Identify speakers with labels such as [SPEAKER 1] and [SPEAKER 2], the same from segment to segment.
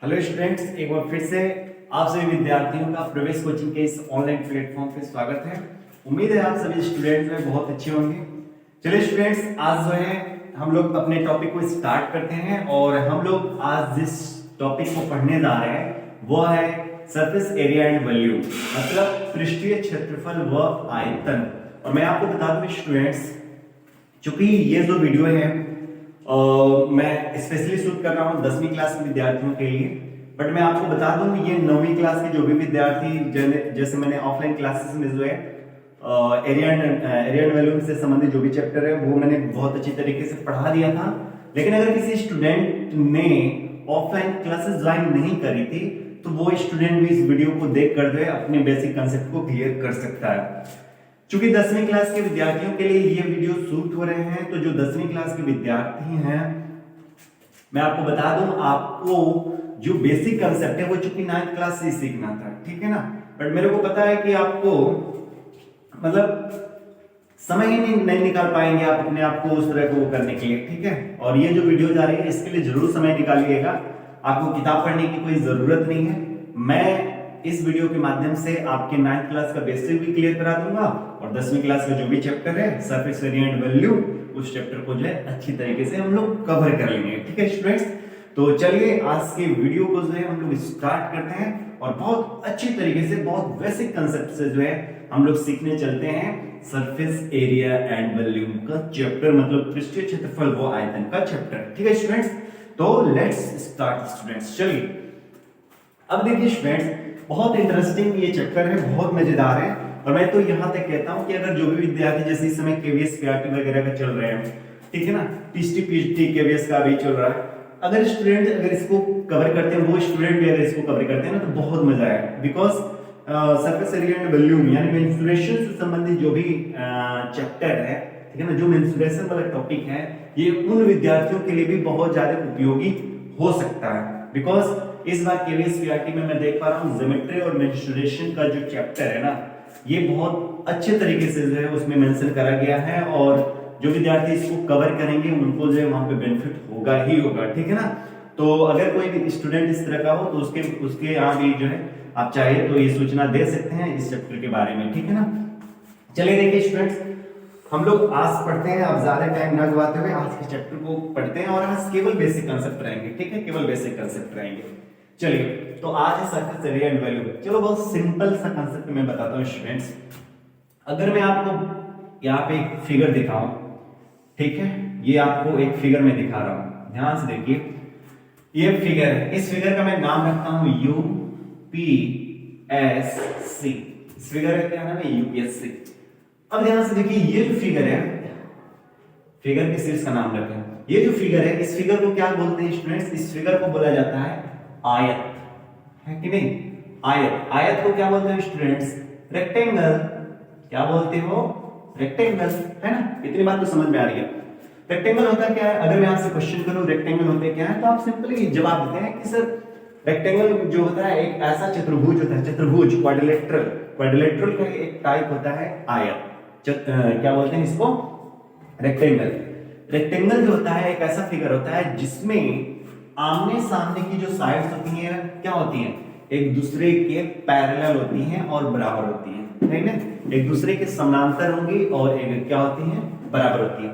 [SPEAKER 1] Hello students, एक बार फिर से आप सभी विद्यार्थियों का प्रवेश कोचिंग के इस ऑनलाइन प्लेटफॉर्म पे स्वागत है। उम्मीद है आप सभी स्टूडेंट में बहुत अच्छे होंगे। चलिए स्टूडेंट्स, आज जो है हम लोग अपने टॉपिक को स्टार्ट करते हैं और हम लोग आज जिस टॉपिक को पढ़ने जा रहे हैं वो है सरफेस एरिया एंड वॉल्यूम, मतलब पृष्ठीय क्षेत्रफल व आयतन। और मैं आपको बता दूं स्टूडेंट्स, चूंकि ये जो वीडियो है मैं स्पेशली शूट कर रहा हूँ 10वीं क्लास के विद्यार्थियों के लिए, बट मैं आपको बता दूं ये 9वीं क्लास के जो भी विद्यार्थी, जैसे मैंने ऑफलाइन क्लासेस में जो है एरिया एंड वॉल्यूम से संबंधित जो भी चैप्टर है वो मैंने बहुत अच्छी तरीके से पढ़ा दिया था। लेकिन अगर किसी स्टूडेंट ने ऑफलाइन क्लासेस ज्वाइन नहीं करी थी तो वो स्टूडेंट भी इस वीडियो को देख कर जो है अपने बेसिक कंसेप्ट को क्लियर कर सकता है। चूंकि 10वीं क्लास के विद्यार्थियों के लिए ये वीडियो शूट हो रहे हैं, तो जो 10वीं क्लास के विद्यार्थी हैं, मैं आपको बता दूं, आपको जो बेसिक कंसेप्ट है वो चूंकि 9th क्लास से सीखना था, ठीक है ना। बट मेरे को पता है कि आपको मतलब समय ही नहीं निकाल पाएंगे आप अपने आप को उस तरह को करने के लिए, ठीक है। और ये जो वीडियो जा रही है इसके लिए जरूर समय निकालिएगा। आपको किताब पढ़ने की कोई जरूरत नहीं है। मैं इस वीडियो के माध्यम से आपके 9th क्लास का बेसिक भी क्लियर करा दूंगा और 10वीं क्लास का जो भी चैप्टर है सरफेस एरिया एंड वॉल्यूम, उस चैप्टर को जो है अच्छी तरीके से हम लोग कवर कर लेंगे, ठीक है स्टूडेंट्स। तो चलिए आज के वीडियो को जो है हम लोग स्टार्ट करते हैं और बहुत अच्छी तरीके से बहुत बेसिक कंसेप्ट से जो है हम लोग सीखने चलते हैं सरफेस एरिया एंड वॉल्यूम का चैप्टर, मतलब पृष्ठीय क्षेत्रफल व आयतन का चैप्टर, ठीक है स्टूडेंट्स। तो लेट्स स्टार्ट स्टूडेंट्स। चलिए अब देखिए स्टूडेंट्स, बहुत इंटरेस्टिंग ये चैप्टर है, बहुत मजेदार है। और मैं तो यहां तक कहता हूं कि अगर जो भी विद्यार्थी जैसे इस समय केवीएस पीआरटी वगैरह का चल रहे हैं, ठीक है ना, टीएसटी पीएचडी केवीएस का भी चल रहा है, अगर स्टूडेंट अगर इसको कवर करते हैं, वो स्टूडेंट भी अगर इसको कवर करते हैं ना तो बहुत मजा आएगा। Because surface area and volume यानी मेंसुरेशन से संबंधित जो भी चैप्टर है, ठीक है ना, जो मेंसुरेशन वाला टॉपिक है, ये उन विद्यार्थियों के लिए भी बहुत ज्यादा उपयोगी हो सकता है। बिकॉज इस बार केवीएस पीआरटी में मैं देख पा रहा हूँ ज्योमेट्री और मेंस्ट्रुएशन का जो चैप्टर है ना, ये बहुत अच्छे तरीके से जो है उसमें मेंशन करा गया है और जो विद्यार्थी इसको कवर करेंगे उनको जो है वहां पे बेनिफिट होगा ही होगा, ठीक है ना। तो अगर कोई भी स्टूडेंट इस तरह का हो तो उसके यहाँ भी जो है आप चाहे तो ये सूचना दे सकते हैं इस चैप्टर के बारे में, ठीक है ना। चलिए देखिए स्टूडेंट्स, हम लोग आज पढ़ते हैं, अब ज्यादा टाइम ना गवाते हुए आज के चैप्टर को पढ़ते हैं और आज केवल बेसिक कंसेप्ट रहेंगे, ठीक है, केवल बेसिक कंसेप्ट रहेंगे। चलिए तो आज है सरफेस एरिया एंड वॉल्यूम। चलो बहुत सिंपल सा कंसेप्ट मैं बताता हूँ स्टूडेंट्स। अगर मैं आपको यहाँ पे एक फिगर दिखाऊं, ठीक है, ये आपको एक फिगर में दिखा रहा हूं, ध्यान से देखिए, ये फिगर है, इस फिगर का मैं नाम रखता हूं यूपीएससी। इस फिगर का क्या नाम है? यूपीएससी। अब ध्यान से देखिए, ये जो फिगर है, फिगर के शीर्ष का नाम रखें, ये जो फिगर है, इस फिगर को क्या बोलते हैं स्टूडेंट्स? इस फिगर को बोला जाता है आयत, है कि नहीं? आयत। आयत को क्या बोलते हैं स्टूडेंट्स? रेक्टेंगल। क्या बोलते हो? रेक्टेंगल, है ना। इतनी बात तो समझ में आ रही है। रेक्टेंगल होता क्या है? अगर मैं आपसे क्वेश्चन करूं रेक्टेंगल होते क्या है, तो आप सिंपली जवाब देते हैं कि सर रेक्टेंगल जो होता है एक ऐसा चतुर्भुज होता है, चतुर्भुज, क्वाड्रिलेटरल। क्वाड्रिलेटरल का एक टाइप होता है आयत। क्या बोलते हैं इसको? रेक्टेंगल। रेक्टेंगल जो होता है एक ऐसा फिगर होता है जिसमें आमने सामने की जो साइड्स होती हैं क्या होती हैं? एक दूसरे के पैरेलल होती हैं और बराबर होती हैं, ठीक है, एक दूसरे के समानांतर होंगी और एक क्या होती हैं? बराबर होती हैं।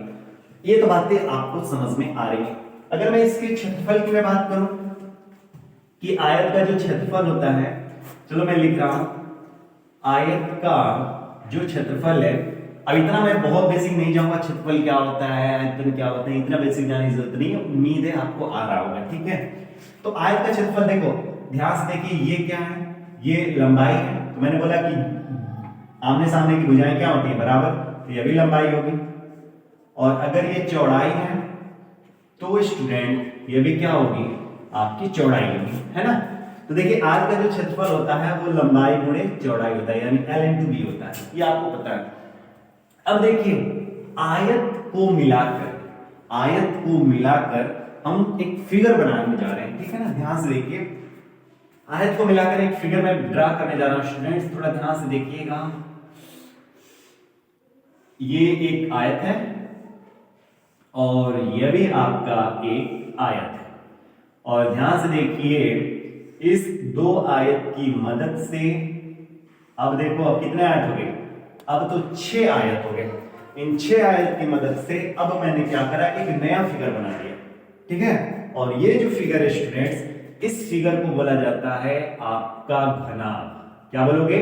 [SPEAKER 1] ये तो बातें आपको समझ में आ रही है। अगर मैं इसके क्षेत्रफल की मैं बात करूं कि आयत का जो क्षेत्रफल होता है, चलो मैं लिख रहा हूं आयत का जो क्षेत्रफल है। अब इतना मैं बहुत बेसिक नहीं जाऊंगा, क्षेत्रफल क्या होता है, आयतन क्या होता है, इतना बेसिक जाने की जरूरत नहीं है, उम्मीद है आपको आ रहा होगा, ठीक है। तो आयत का क्षेत्रफल देखो, ध्यान से देखिए, ये क्या है? ये लंबाई है। तो मैंने बोला कि आमने सामने की भुजाएं क्या होती है? बराबर, तो ये भी लंबाई होगी। और अगर ये चौड़ाई है तो स्टूडेंट ये भी क्या होगी? आपकी चौड़ाई होगी, है ना। तो देखिए आयत का जो क्षेत्रफल होता है वो लंबाई गुणे चौड़ाई होता है, यानी L into B होता है, ये आपको पता है। अब देखिए आयत को मिलाकर हम एक फिगर बनाने जा रहे हैं, ठीक है ना। ध्यान से देखिए, आयत को मिलाकर एक फिगर में ड्रा करने जा रहा हूं स्टूडेंट्स, थोड़ा ध्यान से देखिएगा। ये एक आयत है और यह भी आपका एक आयत है। और ध्यान से देखिए इस दो आयत की मदद से, अब देखो अब कितने आयत हो गए, अब तो 6 आयत हो गए। इन 6 आयत की मदद से अब मैंने क्या करा, एक नया फिगर बना दिया, ठीक है। और ये जो फिगर है स्टूडेंट्स, इस फिगर को बोला जाता है आपका घनाभ। क्या बोलोगे,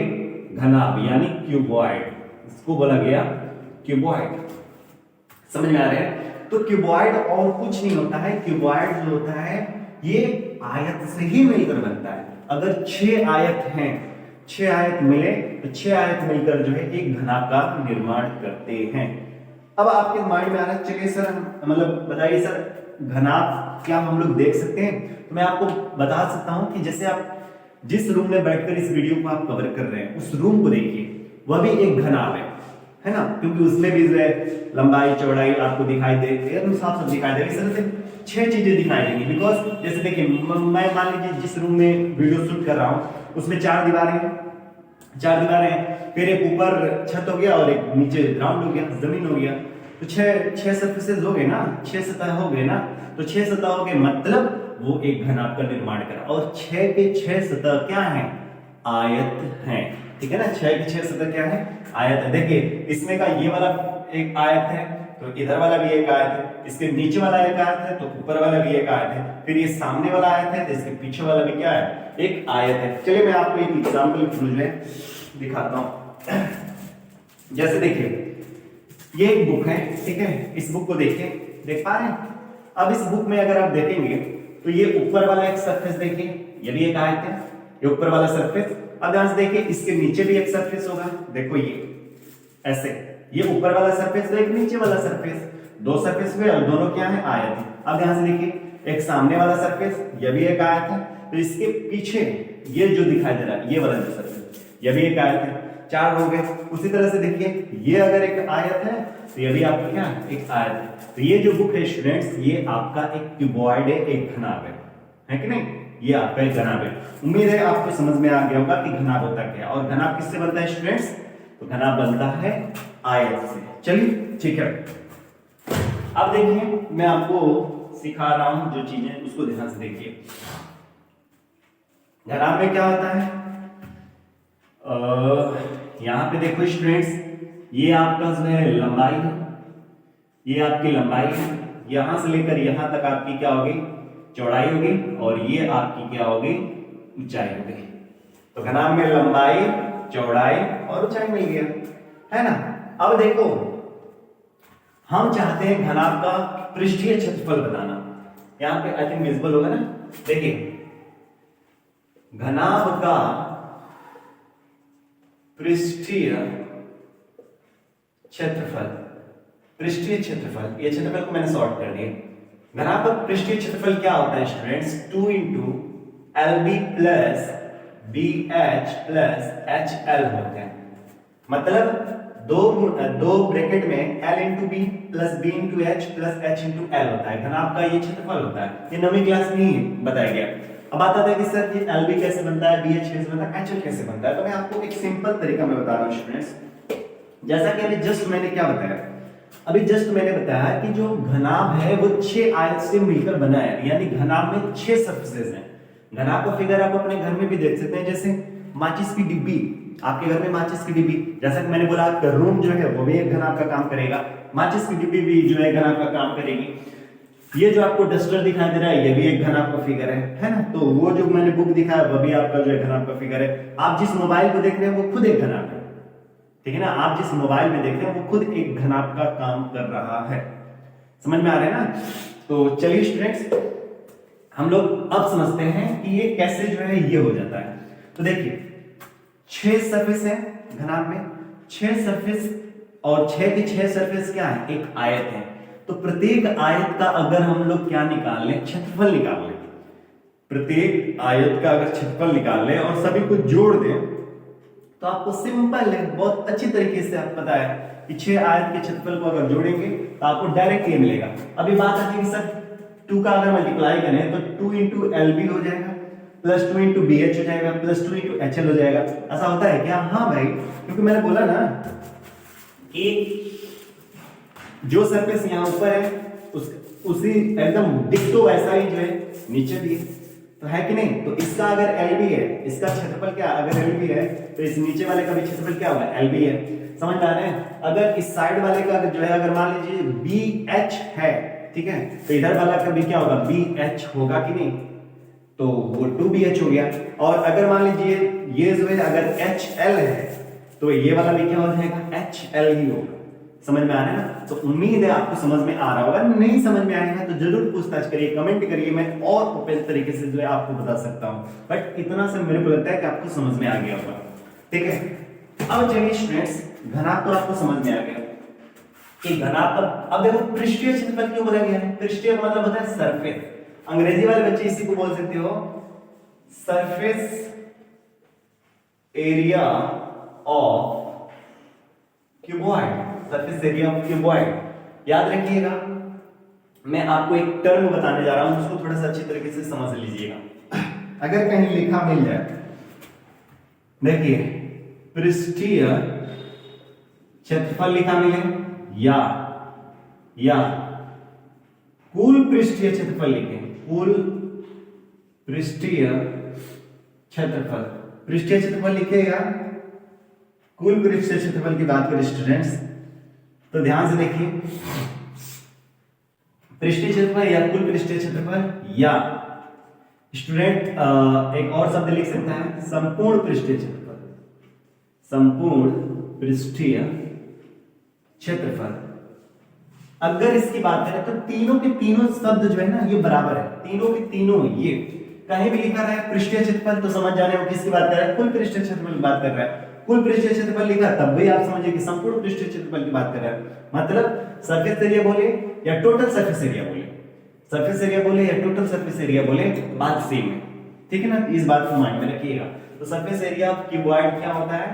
[SPEAKER 1] घनाभ यानी क्यूबॉइड, इसको बोला गया क्यूबॉइड। समझ में आ रहा है। तो क्यूबॉइड और कुछ नहीं होता है, क्यूबॉइड जो होता है ये आयत से ही मिलकर बनता है। अगर 6 आयत हैं, 6 आयत मिले तो 6 आयत मिलकर जो है एक घनाभ का निर्माण करते हैं। अब आपके माइंड में आ रहा है, चलिए सर मतलब बताइए सर घनाभ क्या हम लोग देख सकते हैं। तो मैं आपको बता सकता हूं कि जैसे आप जिस रूम में बैठकर इस वीडियो को आप कवर कर रहे हैं उस रूम को देखिए, वह भी एक घनाभ है ना, क्योंकि उसमें भी जो है लंबाई चौड़ाई आपको दिखाई दे, एकदम साफ साफ दिखाई दे। इस तरह से 6 चीजें दिखाई देंगी। बिकॉज जैसे देखिए मैं मान लीजिए जिस रूम में वीडियो शूट कर रहा हूं उसमें 4 दीवारें हैं, 4 दीवारें हैं, फिर एक ऊपर छत हो गया और एक नीचे ग्राउंड हो गया, जमीन हो गया। तो 6 सरफेसेस हो गए ना, 6 सतह हो गए ना। तो 6 सतह हो गए मतलब वो एक घनाभ का निर्माण करा। और 6 के 6 सतह क्या है, आयत है, ठीक है ना। 6 के 6 सतह क्या है, आयत है। देखिए इसमें का ये वाला एक आयत है, तो इधर वाला भी एक आयत है, इसके नीचे वाला एक आयत है, तो ऊपर वाला भी एक आयत है, फिर ये सामने वाला आयत है, तो इसके पीछे वाला भी क्या है, एक आयत है। चलिए मैं आपको एक एग्जांपल के थ्रू दिखाता हूं। जैसे देखिए ये एक बुक है, ठीक है, इस बुक को देखिए, देख पा रहे हैं। अब इस बुक में अगर आप देखेंगे तो ये ऊपर वाला एक सरफेस देखिए, ये भी एक आयत है, ये ऊपर वाला सरफेस। अब ध्यान से देखिए इसके नीचे भी एक सरफेस होगा, देखो ये ऐसे, ये ऊपर वाला सरफेस तो एक नीचे वाला सरफेस, 2 सरफेस हुए और दोनों क्या है, आयत है। अब ध्यान से देखिए एक सामने वाला सरफेस, ये भी एक आयत है, तो इसके पीछे ये जो दिखाई दे रहा है ये वाला जो सरफेस, ये भी एक आयत है, 4 हो गए। उसी तरह से देखिए ये अगर एक आयत है तो ये भी आपका क्या एक आयत है। तो ये जो बुक है स्टूडेंट्स ये आपका एक क्यूबॉइड है, एक घनाभ है कि नहीं, ये आपका एक घनाभ है। उम्मीद है आपको समझ में आ गया होगा कि घनाभ होता क्या है। और घनाभ किससे बनता है स्टूडेंट्स, तो घनाभ बनता है आयत से। चलिए ठीक है, अब देखिए मैं आपको सिखा रहा हूं जो चीजें, उसको ध्यान से देखिए। घनाभ में क्या होता है, यहां पे देखो स्टूडेंट्स, ये आपका जो है लंबाई है, ये आपकी लंबाई है, यहां से लेकर यहां तक आपकी क्या होगी, चौड़ाई होगी, और ये आपकी क्या होगी, ऊंचाई होगी। तो घनाभ में लंबाई, चौड़ाई और ऊंचाई मिल गया, है ना। अब देखो हम चाहते हैं घनाभ का पृष्ठीय क्षेत्रफल बनाना। यहां पे आई थिंक विजिबल होगा ना, देखिए घनाभ का पृष्ठीय क्षेत्रफल, पृष्ठीय क्षेत्रफल, ये क्षेत्रफल को मैंने शॉर्ट कर दिया। घनाभ का पृष्ठीय क्षेत्रफल क्या होता है students, 2 into LB plus BH plus HL होते हैं। मतलब दो ब्रैकेट में L into B plus B into H plus H into L होता है, घनाभ का ये क्षेत्रफल होता है। ये 9वीं क्लास में ही बताया गया। अब आता है कि सर ये LB कैसे बनता है, BH कैसे बनता है, HL कैसे बनता है। तो मैं आपको एक सिंपल तरीका में बता रहा हूं स्टूडेंट्स। जैसा कि अभी जस्ट मैंने क्या बताया, अभी जस्ट मैंने बताया कि जो घनाभ है वो 6 आयत से मिलकर बना है, यानी घनाभ में 6 सरफेसेस हैं। घनाभ का फिगर आप अपने घर में भी देख सकते हैं, जैसे माचिस की डिब्बी, आपके घर में माचिस की डिब्बी, जैसा कि मैंने बोला आपका रूम जो है वो भी एक घनाभ का काम करेगा, माचिस की डिब्बी भी जो है घनाभ का काम करेगी। ये जो आपको डस्टर दिखाई दे रहा है ये भी एक घनाभ का फिगर है ना। तो वो जो मैंने बुक दिखाया वो भी आपका जो है घनाभ का फिगर है। आप जिस मोबाइल को देख रहे हैं वो खुद एक घनाभ है, ठीक है ना। आप जिस मोबाइल में देख रहे हैं वो खुद एक घनाभ का काम कर रहा है। समझ में आ रहा है ना। तो चलिए स्टूडेंट्स हम लोग अब समझते हैं कि ये कैसे जो है ये हो जाता है। तो देखिए 6 सरफेस है घनाभ में, 6 सरफेस, और 6 के 6 सरफेस क्या है, एक आयत है। तो प्रत्येक आयत का अगर हम लोग क्या निकाल लें, क्षेत्रफल निकाल लें, प्रत्येक आयत का अगर क्षेत्रफल निकाल लें और सभी को जोड़ दें तो आपको सिंपल है, बहुत अच्छी तरीके से आप पता है कि 6 आयत के क्षेत्रफल को अगर जोड़ेंगे तो आपको डायरेक्ट ये मिलेगा। अभी बात आती है कि सर 2 का अगर मल्टीप्लाई करें तो 2 इंटू LB हो जाएगा प्लस 2 इंटू BH हो जाएगा प्लस 2 इंटू HL हो जाएगा। ऐसा होता है क्या? हाँ भाई, क्योंकि मैंने बोला ना कि जो सरफेस यहाँ ऊपर है उसी एकदम डिक्टो वैसा ही जो है नीचे भी है, तो है कि नहीं। तो इसका अगर एल बी है, इसका क्षेत्रफल क्या, अगर एल बी है तो इस नीचे वाले का भी क्षेत्रफल क्या होगा, एल बी है। समझ में आ रहे हैं। अगर इस साइड वाले का जो है, अगर मान लीजिए बी एच है, ठीक है, तो इधर वाला का भी क्या होगा, बी एच होगा कि नहीं, तो वो 2BH हो गया। और अगर मान लीजिए ये जो है अगर HL है तो ये वाला भी क्या हो जाएगा, HL ही होगा। समझ में आ रहा है ना। तो उम्मीद है आपको समझ में आ रहा होगा। नहीं समझ में आएगा तो जरूर पूछताछ करिए, कमेंट करिए, मैं और ओपन तरीके से जो है आपको बता सकता हूं, बट इतना से मेरे को लगता है कि आपको समझ में आ गया होगा। ठीक है, अब चलिए स्टूडेंट्स, घनाभ तो आपको समझ में आ गया कि घनाभ का, अब देखो पृष्ठीय क्षेत्रफल क्यों बोला गया है। पृष्ठीय का मतलब होता है सरफेस। अंग्रेजी वाले बच्चे इसी को बोल सकते हो surface area of cuboid, surface area of cuboid. याद रखिएगा, मैं आपको एक टर्म बताने जा रहा हूं, उसको थोड़ा सा अच्छी तरीके से समझ लीजिएगा। अगर कहीं लिखा मिल जाए, देखिए पृष्ठीय क्षेत्रफल लिखा मिले या कुल पृष्ठीय क्षेत्रफल लिखें, कुल पृष्ठीय क्षेत्रफल, पृष्ठीय क्षेत्रफल लिखेगा, कुल पृष्ठीय क्षेत्रफल की बात करें स्टूडेंट्स तो ध्यान से देखिए, पृष्ठीय क्षेत्रफल या कुल पृष्ठीय क्षेत्रफल, या स्टूडेंट एक और शब्द लिख सकता है संपूर्ण पृष्ठीय क्षेत्रफल, संपूर्ण पृष्ठीय क्षेत्रफल। अगर इसकी बात करें तो तीनों के तीनों शब्द जो है ना ये बराबर है, तीनों के तीनों, ये कहीं भी लिखा रहा है पृष्ठीय क्षेत्रफल तो समझ जा रहे हो किसकी बात कर रहा है, कुल पृष्ठीय क्षेत्रफल की बात कर रहा है। कुल पृष्ठीय क्षेत्रफल लिखा तब भी आप समझिए कि संपूर्ण पृष्ठीय क्षेत्रफल की बात कर रहा है। मतलब सरफेस एरिया बोले या टोटल सरफेस एरिया बोले, सरफेस एरिया बोले या टोटल सरफेस एरिया बोले, बात सेम है। ठीक है ना, इस बात को माइंड में रखिएगा। तो सरफेस एरिया ऑफ क्यूबॉइड क्या होता है,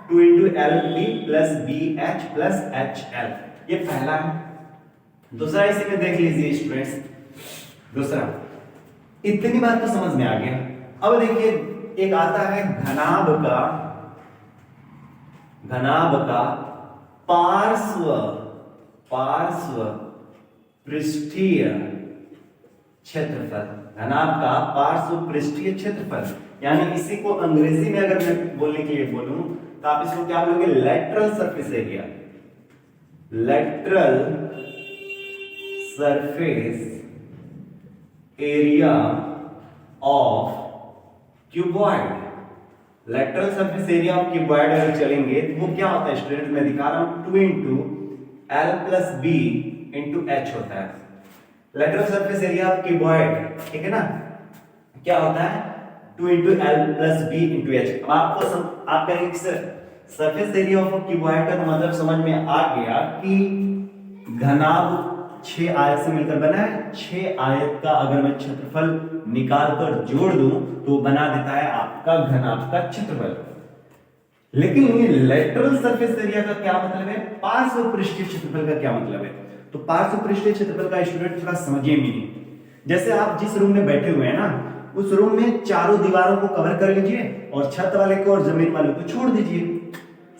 [SPEAKER 1] 2 × LB + BH + HL, ये पहला है। दूसरा इसी में देख लीजिए स्टूडेंट्स, दूसरा, इतनी बात तो समझ में आ गया। अब देखिए एक आता है घनाभ का पार्श्व पृष्ठीय क्षेत्रफल, घनाभ का पार्श्व पृष्ठीय क्षेत्रफल, यानी इसी को अंग्रेजी में अगर मैं बोलने के लिए बोलूं तो आप इसको क्या बोलोगे, lateral surface area, lateral surface area of cuboid. Lateral surface area of cuboid अगर चलेंगे तो वो क्या होता है स्टूडेंट, मैं दिखा रहा हूं 2 × L + B × H होता है lateral surface area of cuboid. ठीक है ना, क्या होता है 2 × L + B × H। अब आपको आप कहेंगे sir surface area of cuboid का तो मतलब समझ में आ गया कि घनाभ 6 आयत से मिलकर बना है। 6 आयत का अगर मैं क्षेत्रफल निकाल कर जोड़ दूं तो बना देता है आपका घनाभ का क्षेत्रफल। लेकिन ये लेटरल सरफेस एरिया का क्या मतलब है, पार्श्व पृष्ठीय क्षेत्रफल का क्या मतलब है। तो पार्श्व पृष्ठीय क्षेत्रफल का स्टूडेंट थोड़ा समझिए मीनिंग। जैसे आप जिस रूम में बैठे हुए हैं ना, उस रूम में चारों दीवारों को कवर कर लीजिए और छत वाले को और जमीन वाले को छोड़ दीजिए।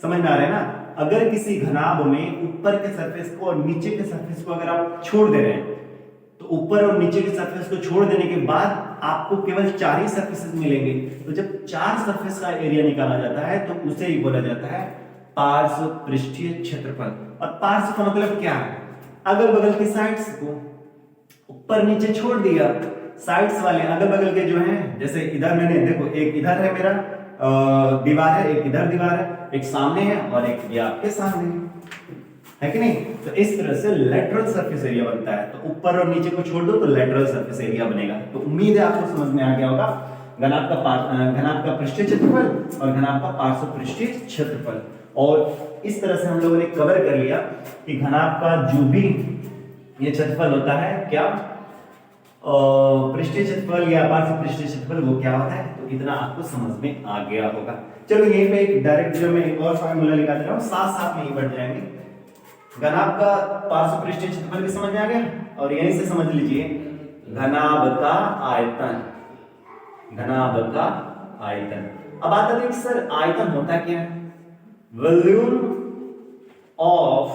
[SPEAKER 1] समझ में आ रहा है ना। अगर किसी घनाभ में ऊपर के सरफेस को और नीचे के सरफेस को अगर आप छोड़ दे रहे हैं तो ऊपर और नीचे के सरफेस को छोड़ देने के बाद आपको केवल 4 ही सरफेसेस मिलेंगे। तो जब 4 सरफेस का एरिया निकाला जाता है तो उसे ही बोला जाता है पार्श्व पृष्ठीय क्षेत्रफल। और पार्श्व का मतलब क्या है, अगल बगल की साइड्स को ऊपर नीचे छोड़ दिया, साइड्स वाले अगल बगल के जो हैं, जैसे इधर मैंने देखो एक इधर है मेरा दीवार है, एक इधर दीवार है, एक सामने है और एक ये आपके सामने है कि नहीं। तो इस तरह से लेटरल सरफेस एरिया बनता है। तो ऊपर और नीचे को छोड़ दो तो लेटरल सरफेस एरिया बनेगा। तो उम्मीद है आपको समझ में आ गया होगा घनाभ का पृष्ठीय क्षेत्रफल और घनाभ का पार्श्व पृष्ठीय क्षेत्रफल। और इस तरह से हम लोगों ने कवर कर लिया कि घनाभ का जो भी ये क्षेत्रफल होता है क्या, पृष्ठीय क्षेत्रफल या पार्श्व पृष्ठीय क्षेत्रफल, वो क्या होता है। तो इतना आपको समझ में आ गया होगा। चलो यहीं पे एक डायरेक्ट जो मैं एक और फार्मूला निकाल रहा हूं, साथ साथ में ही बढ़ जाएंगे। घनाभ का पार्श्व पृष्ठीय क्षेत्रफल भी समझ में आ गया और यहीं से समझ लीजिए घनाभ का आयतन, घनाभ का आयतन। अब आता है कि सर आयतन होता क्या है, वॉल्यूम ऑफ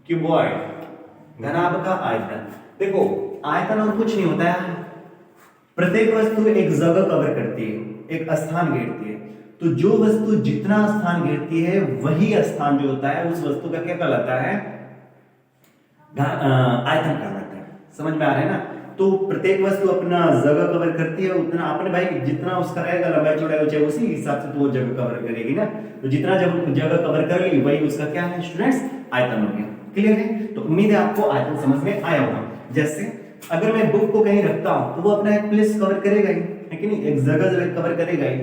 [SPEAKER 1] क्यूबॉइड घनाभ का आयतन। देखो आयतन और कुछ नहीं होता है, प्रत्येक वस्तु एक जगह कवर करती है, एक स्थान घेरती है। तो जो वस्तु जितना स्थान घेरती है वही स्थान जो होता है उस वस्तु का क्या कहलाता है, आयतन कहलाता है। समझ में आ रहा है ना। तो प्रत्येक वस्तु अपना जगह कवर करती है, उतना अपने भाई जितना उसका रहेगा लंबाई चौड़ाई ऊंचाई उसी हिसाब से तो वो जगह कवर करेगी ना। तो जितना जगह कवर कर ली वही उसका क्या है स्टूडेंट्स, आयतन हो गया। क्लियर है। तो उम्मीद है आपको आयतन समझ में आया होगा। जैसे अगर मैं बुक को कहीं रखता हूं तो वो अपना एक प्लेस कवर करेगा ही, है कि नहीं, एक जगह कवर करेगा ही।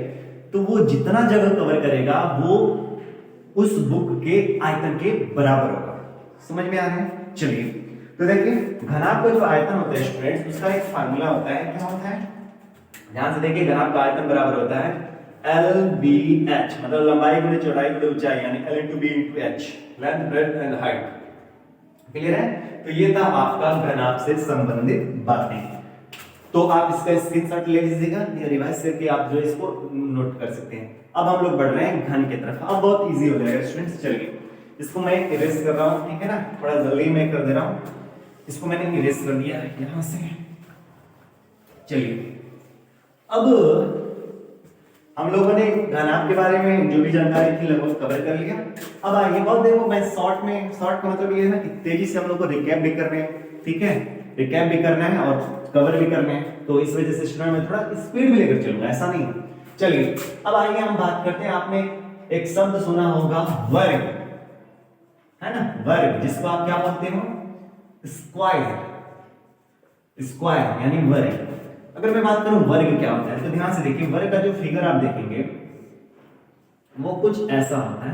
[SPEAKER 1] तो वो जितना जगह कवर करेगा वो उस बुक के आयतन के बराबर होगा। समझ में आ रहा है। चलिए तो देखिए घनाभ का जो आयतन होता है स्टूडेंट्स उसका एक फार्मूला होता है, क्या होता है, ध्यान से देखिए। घनाभ का आयतन बराबर होता है LBH, मतलब लंबाई गुणे चौड़ाई गुणे ऊंचाई, यानी L into B into H, length breadth and height. Clear है। तो ये था आपका घनाभ से संबंधित बातें। तो आप इसका स्क्रीनशॉट ले लीजिएगा, ये रिवाइज करके आप जो इसको नोट कर सकते हैं। अब हम लोग बढ़ रहे हैं घन की तरफ। अब बहुत इजी हो जाएगा स्टूडेंट्स। चलिए इसको मैं इरेज कर रहा हूं, ठीक है ना, थोड़ा जल्दी मैं कर दे रहा हूं। इसको मैंने इरेज कर दिया यहां से। चलिए अब हम लोगों ने घनाभ के बारे में जो भी जानकारी थी लगभग कवर कर लिया। अब आइए बहुत देखो, मैं शॉर्ट का मतलब ये है ना कि तेजी से हम लोग को रिकैप भी कर रहे हैं, ठीक है, रिकैप भी करना है और कवर भी करना है। तो इस वजह से स्टूडेंट में थोड़ा स्पीड भी लेकर चलूंगा, ऐसा नहीं। चलिए अब आइए हम बात करते हैं। आपने एक शब्द सुना होगा वर्ग, है ना, वर्ग, जिसको आप क्या बोलते हो, स्क्वायर, स्क्वायर यानी वर्ग। अगर मैं बात करूं वर्ग क्या होता है तो ध्यान से देखिए, वर्ग का जो फिगर आप देखेंगे वो कुछ ऐसा होता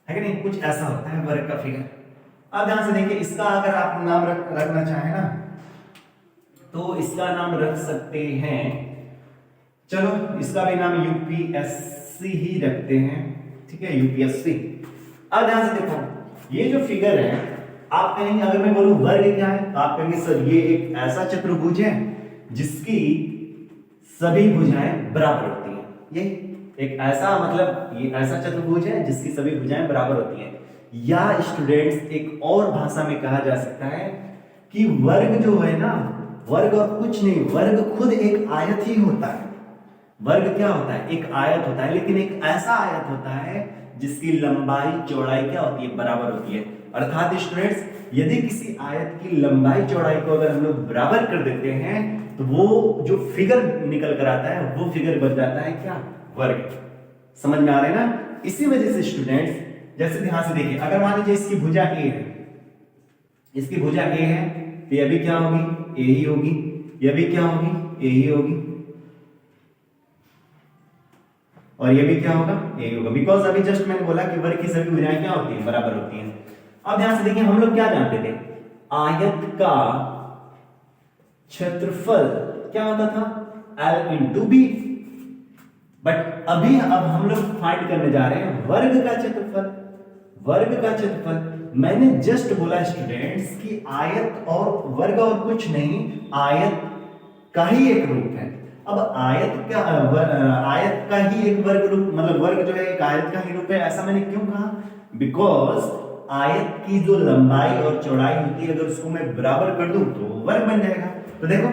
[SPEAKER 1] है कि नहीं, कुछ ऐसा होता है वर्ग का फिगर। अब ध्यान से देखिए, इसका अगर आप नाम रखना चाहें ना तो इसका नाम रख सकते हैं, चलो इसका भी नाम यूपीएससी ही रखते हैं, ठीक है, यूपीएससी। अब ध्यान से देखो, ये जो फिगर है आप कहेंगे, अगर मैं बोलूं वर्ग क्या है तो आप कहेंगे सर ये एक ऐसा चतुर्भुज है जिसकी सभी भुजाएं बराबर होती हैं। ये एक ऐसा, मतलब ये ऐसा चतुर्भुज है जिसकी सभी भुजाएं बराबर होती हैं। या स्टूडेंट्स एक और भाषा में कहा जा सकता है कि वर्ग जो है ना, वर्ग और कुछ नहीं, वर्ग खुद एक आयत ही होता है। वर्ग क्या होता है, एक आयत होता है, लेकिन एक ऐसा आयत होता है जिसकी लंबाई चौड़ाई क्या होती है, बराबर होती है। अर्थात स्टूडेंट्स यदि किसी आयत की लंबाई चौड़ाई को अगर हम लोग बराबर कर देते हैं तो वो जो फिगर निकल कर आता है वो फिगर बन जाता है क्या, वर्ग। समझ में आ रहा है ना। इसी वजह से स्टूडेंट्स जैसे ध्यान से देखिए, अगर मान लीजिए इसकी भुजा ए है, इसकी भुजा ए है तो यह भी क्या होगी, ए ही होगी, यह भी क्या होगी, ए ही होगी, और ये भी क्या होगा, ए होगा। बिकॉज अभी जस्ट मैंने बोला कि वर्ग की सभी भुजाएं क्या होती हैं, बराबर होती हैं। अब ध्यान से देखिए, हम लोग क्या जानते थे, आयत का क्षेत्रफल क्या होता था, L into B। बट अभी अब हम लोग फाइंड करने जा रहे हैं वर्ग का क्षेत्रफल। वर्ग का क्षेत्रफल मैंने जस्ट बोला स्टूडेंट्स कि आयत और वर्ग और कुछ नहीं, आयत का ही एक रूप है। अब आयत का ही एक वर्ग रूप, मतलब वर्ग जो है एक आयत का ही रूप है। ऐसा मैंने क्यों कहा, बिकॉज आयत की जो लंबाई और चौड़ाई होती है अगर उसको मैं बराबर कर दूं तो वर्ग बन जाएगा। तो देखो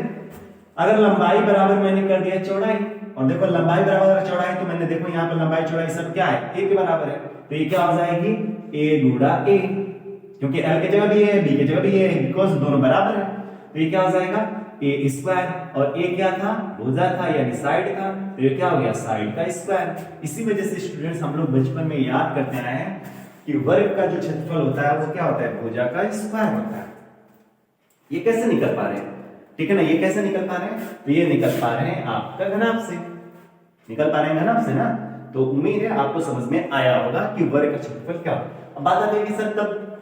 [SPEAKER 1] अगर लंबाई बराबर मैंने कर दिया चौड़ाई, और देखो लंबाई बराबर चौड़ाई, तो मैंने देखो यहाँ पर लंबाई चौड़ाई सब क्या है, ए के बराबर है। तो ये क्या हो जाएगी, ए गुणा ए, क्योंकि एल की जगह भी है, बी की जगह भी है, बिकॉज दोनों बराबर है। तो ये क्या हो जाएगा, ए स्क्वायर, और ए क्या था, भुजा था यानी साइड था, तो ये क्या हो गया, साइड का स्क्वायर। इसी वजह से स्टूडेंट्स हम लोग बचपन में याद करते आए हैं कि वर्ग का जो क्षेत्रफल होता है वो क्या होता है, भुजा का स्क्वायर होता है। ये कैसे निकल पा रहे हैं, ठीक है ना, ये कैसे निकल पा रहे हैं, तो ये निकल पा रहे हैं आपका घनाभ से, निकल पा रहे हैं घनाभ से ना। तो उम्मीद है आपको समझ में आया होगा कि वर्ग का क्षेत्रफल क्या होता है। अब बात आती है कि सर तब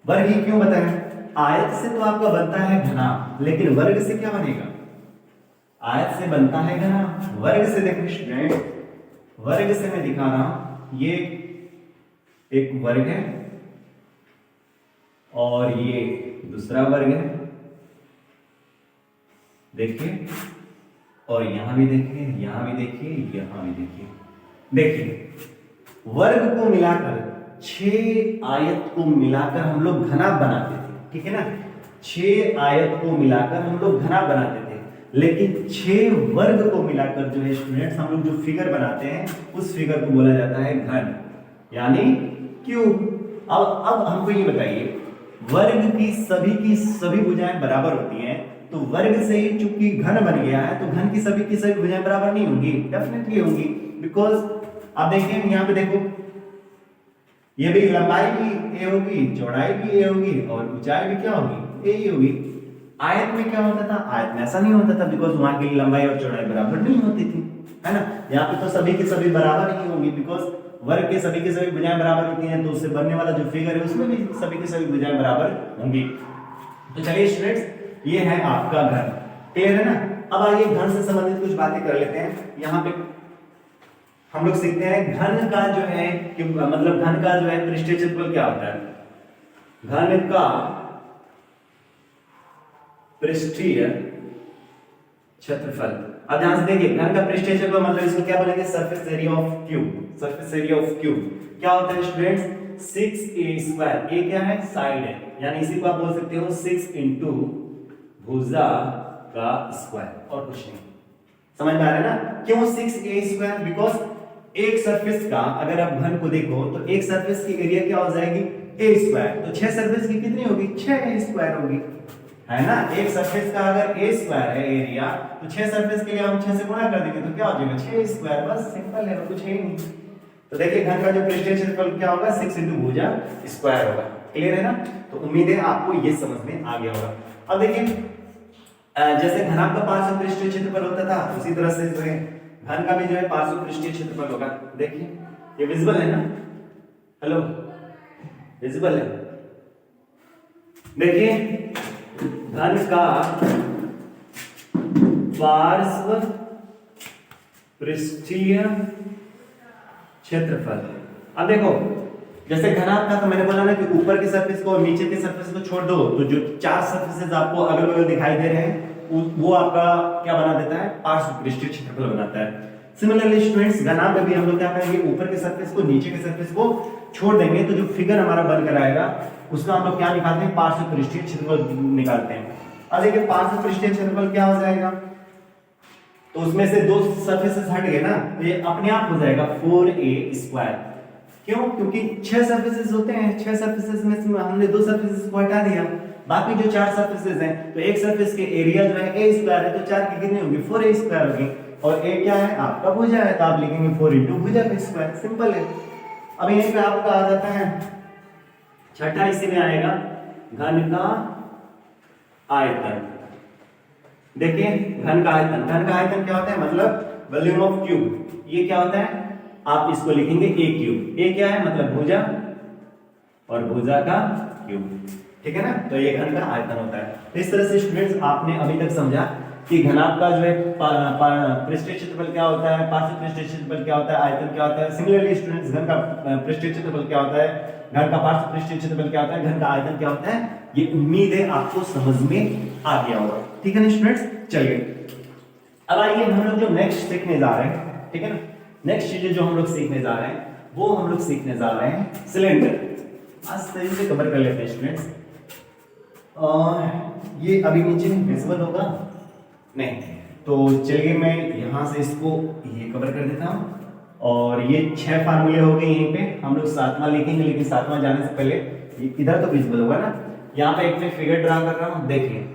[SPEAKER 1] वर्ग ही क्यों बताया, आयत से तो आपका बनता है घनाभ, लेकिन वर्ग से क्या बनेगा, आयत से बनता है घनाभ, वर्ग से देखो स्टूडेंट, वर्ग से मैं दिखा रहा हूं, ये एक वर्ग है और ये दूसरा वर्ग है, देखिए, और यहां भी देखिए, यहां भी देखिए, यहां भी देखिए। देखिए वर्ग को मिलाकर 6 आयत को मिलाकर हम लोग घनाभ बनाते थे, ठीक है ना। 6 आयत को मिलाकर हम लोग घना बनाते थे, लेकिन 6 वर्ग को मिलाकर जो है स्टूडेंट्स हम लोग जो फिगर बनाते हैं उस फिगर को बोला जाता है घन, यानी क्यूब। अब हमको ये बताइए, वर्ग की सभी भुजाएं बराबर होती हैं, तो वर्ग से ही चूंकि घन बन गया है, तो घन की सभी भुजाएं बराबर नहीं होंगी, डेफिनेटली होंगी। बिकॉज आप देखिए यहाँ पे देखो, ये भी लंबाई भी ए होगी, चौड़ाई भी ए होगी और ऊंचाई भी क्या होगी, ए ही होगी। आयत में क्या होता था, आयत में ऐसा नहीं होता था, बिकॉज वहां की लंबाई और चौड़ाई बराबर नहीं होती थी, है ना। यहाँ पे तो सभी की सभी बराबर नहीं होंगी, बिकॉज वर्ग के सभी भुजाएं बराबर होती हैं, तो उससे बनने वाला जो फिगर है उसमें भी सभी की सभी भुजाएं बराबर होंगी। तो चलिए स्टूडेंट्स, ये है आपका घन, क्लियर है ना। अब आइए घन से संबंधित कुछ बातें कर लेते हैं। यहाँ पे हम लोग सीखते हैं घन का जो है कि मतलब घन का जो है पृष्ठीय क्षेत्रफल क्या होता है। घन का पृष्ठीय क्षेत्रफल, अब ध्यान से देखिए, घन का पृष्ठीय क्षेत्रफल मतलब इसको क्या बोलेंगे, surface area of cube. Surface area of cube क्या होता है स्टूडेंट्स, 6a²। ए क्या है, साइड है, यानी इसी को आप बोल सकते हो 6 इंटू भुजा का स्क्वायर, और कुछ नहीं। समझ में आ रहा है ना, क्यों 6a²? बिकॉज एक सरफेस का अगर आप घन को देखो तो एक सरफेस की एरिया क्या हो जाएगी, a²। तो 6 सरफेस की कितनी होगी, 6a² होगी, है ना। एक सरफेस का अगर a² है एरिया, तो 6 सरफेस के लिए हम 6 से गुणा कर देंगे तो क्या हो जाएगा, 6a²। बस सिंपल है, कुछ है ही नहीं। तो देखिए घन का जो पृष्ठीय क्षेत्रफल क्या होगा, 6 इंटू भुजा स्क्वायर होगा, क्लियर है ना। तो उम्मीद है आपको ये समझ में आ गया होगा। अब देखिए, जैसे घनाभ का पार्श्व पृष्ठीय क्षेत्रफल होता था, उसी तरह से जो है घन का भी जो है पार्श्व पृष्ठीय क्षेत्रफल होगा। देखिए ये विजिबल है ना, हेलो, विजिबल है। देखिए घन का पार्श्व पृष्ठीय क्षेत्रफल, अब देखो जैसे घनाभ का तो मैंने बोला ना कि ऊपर के सरफेस को और नीचे के सरफेस को छोड़ दो, तो जो 4 सरफेसेस आपको अगल बगल दिखाई दे रहे हैं वो आपका क्या बना देता है, पार्श्व पृष्ठीय क्षेत्रफल बनाता है। सिमिलरली स्टूडेंट्स, घनाभ में भी हम लोग क्या करेंगे, ऊपर के सरफेस को नीचे के सरफेस को छोड़ देंगे, तो जो फिगर हमारा बनकर आएगा उसका हम लोग क्या निकालते हैं, पार्श्व पृष्ठीय क्षेत्रफल निकालते हैं। अब देखिए पार्श्व पृष्ठीय क्षेत्रफल क्या हो जाएगा, तो उसमें से 2 सरफेसेस हट गए ना, तो ये अपने आप हो जाएगा 4a²। क्यों, क्योंकि 6 सरफेसेस होते हैं, 6 सरफेसेस में हमने 2 सरफेसेस को हटा दिया, बाकी जो 4 सरफेसेस हैं, तो एक सरफेस के एरिया जो है a² है, तो 4 की कितनी होगी, 4a² होगी, और a क्या है, आपका भुजा है, तो आप लिखेंगे 4 इंटू भुजा का स्क्वायर, सिंपल है। अब यहीं पे आपका आ जाता है छठा, इसी में आएगा घन का आयतन। देखिए घन का आयतन, घन का आयतन क्या होता है, मतलब वॉल्यूम ऑफ क्यूब। ये क्या होता है, आप इसको लिखेंगे a³। ए क्या है, मतलब भुजा, और भुजा का क्यूब, ठीक है ना। तो ये घन का आयतन होता है। तो इस तरह से स्टूडेंट्स आपने अभी तक समझा कि घनाभ का जो है पृष्ठीय क्षेत्रफल क्या होता है, पार्श्व पृष्ठीय क्षेत्रफल क्या होता है, आयतन क्या होता है। सिमिलरली स्टूडेंट्स, घन का पृष्ठीय क्षेत्रफल क्या होता है, घन का पार्श्व पृष्ठीय क्षेत्रफल क्या होता है, घन का आयतन क्या होता है, ये उम्मीद है आपको समझ में आ गया होगा, ठीक है ना स्टूडेंट्स। चलिए अब आइए हम लोग जो नेक्स्ट सीखने जा रहे हैं, ठीक है ना, नेक्स्ट चीजें जो हम लोग सीखने जा रहे हैं वो हम लोग सीखने जा रहे हैं सिलेंडर। आज सही से कवर कर लेते हैं स्टूडेंट्स। ये अभी नीचे विजिबल होगा नहीं, तो चलिए मैं यहां से इसको ये कवर कर देता हूं। और ये 6 फार्मूले हो गए, यहीं पे हम लोग 7वां लिखेंगे, लेकिन 7वां जाने से पहले इधर तो विजिबल होगा ना। यहाँ पे एक मैं फिगर ड्रा कर रहा हूं, देखिए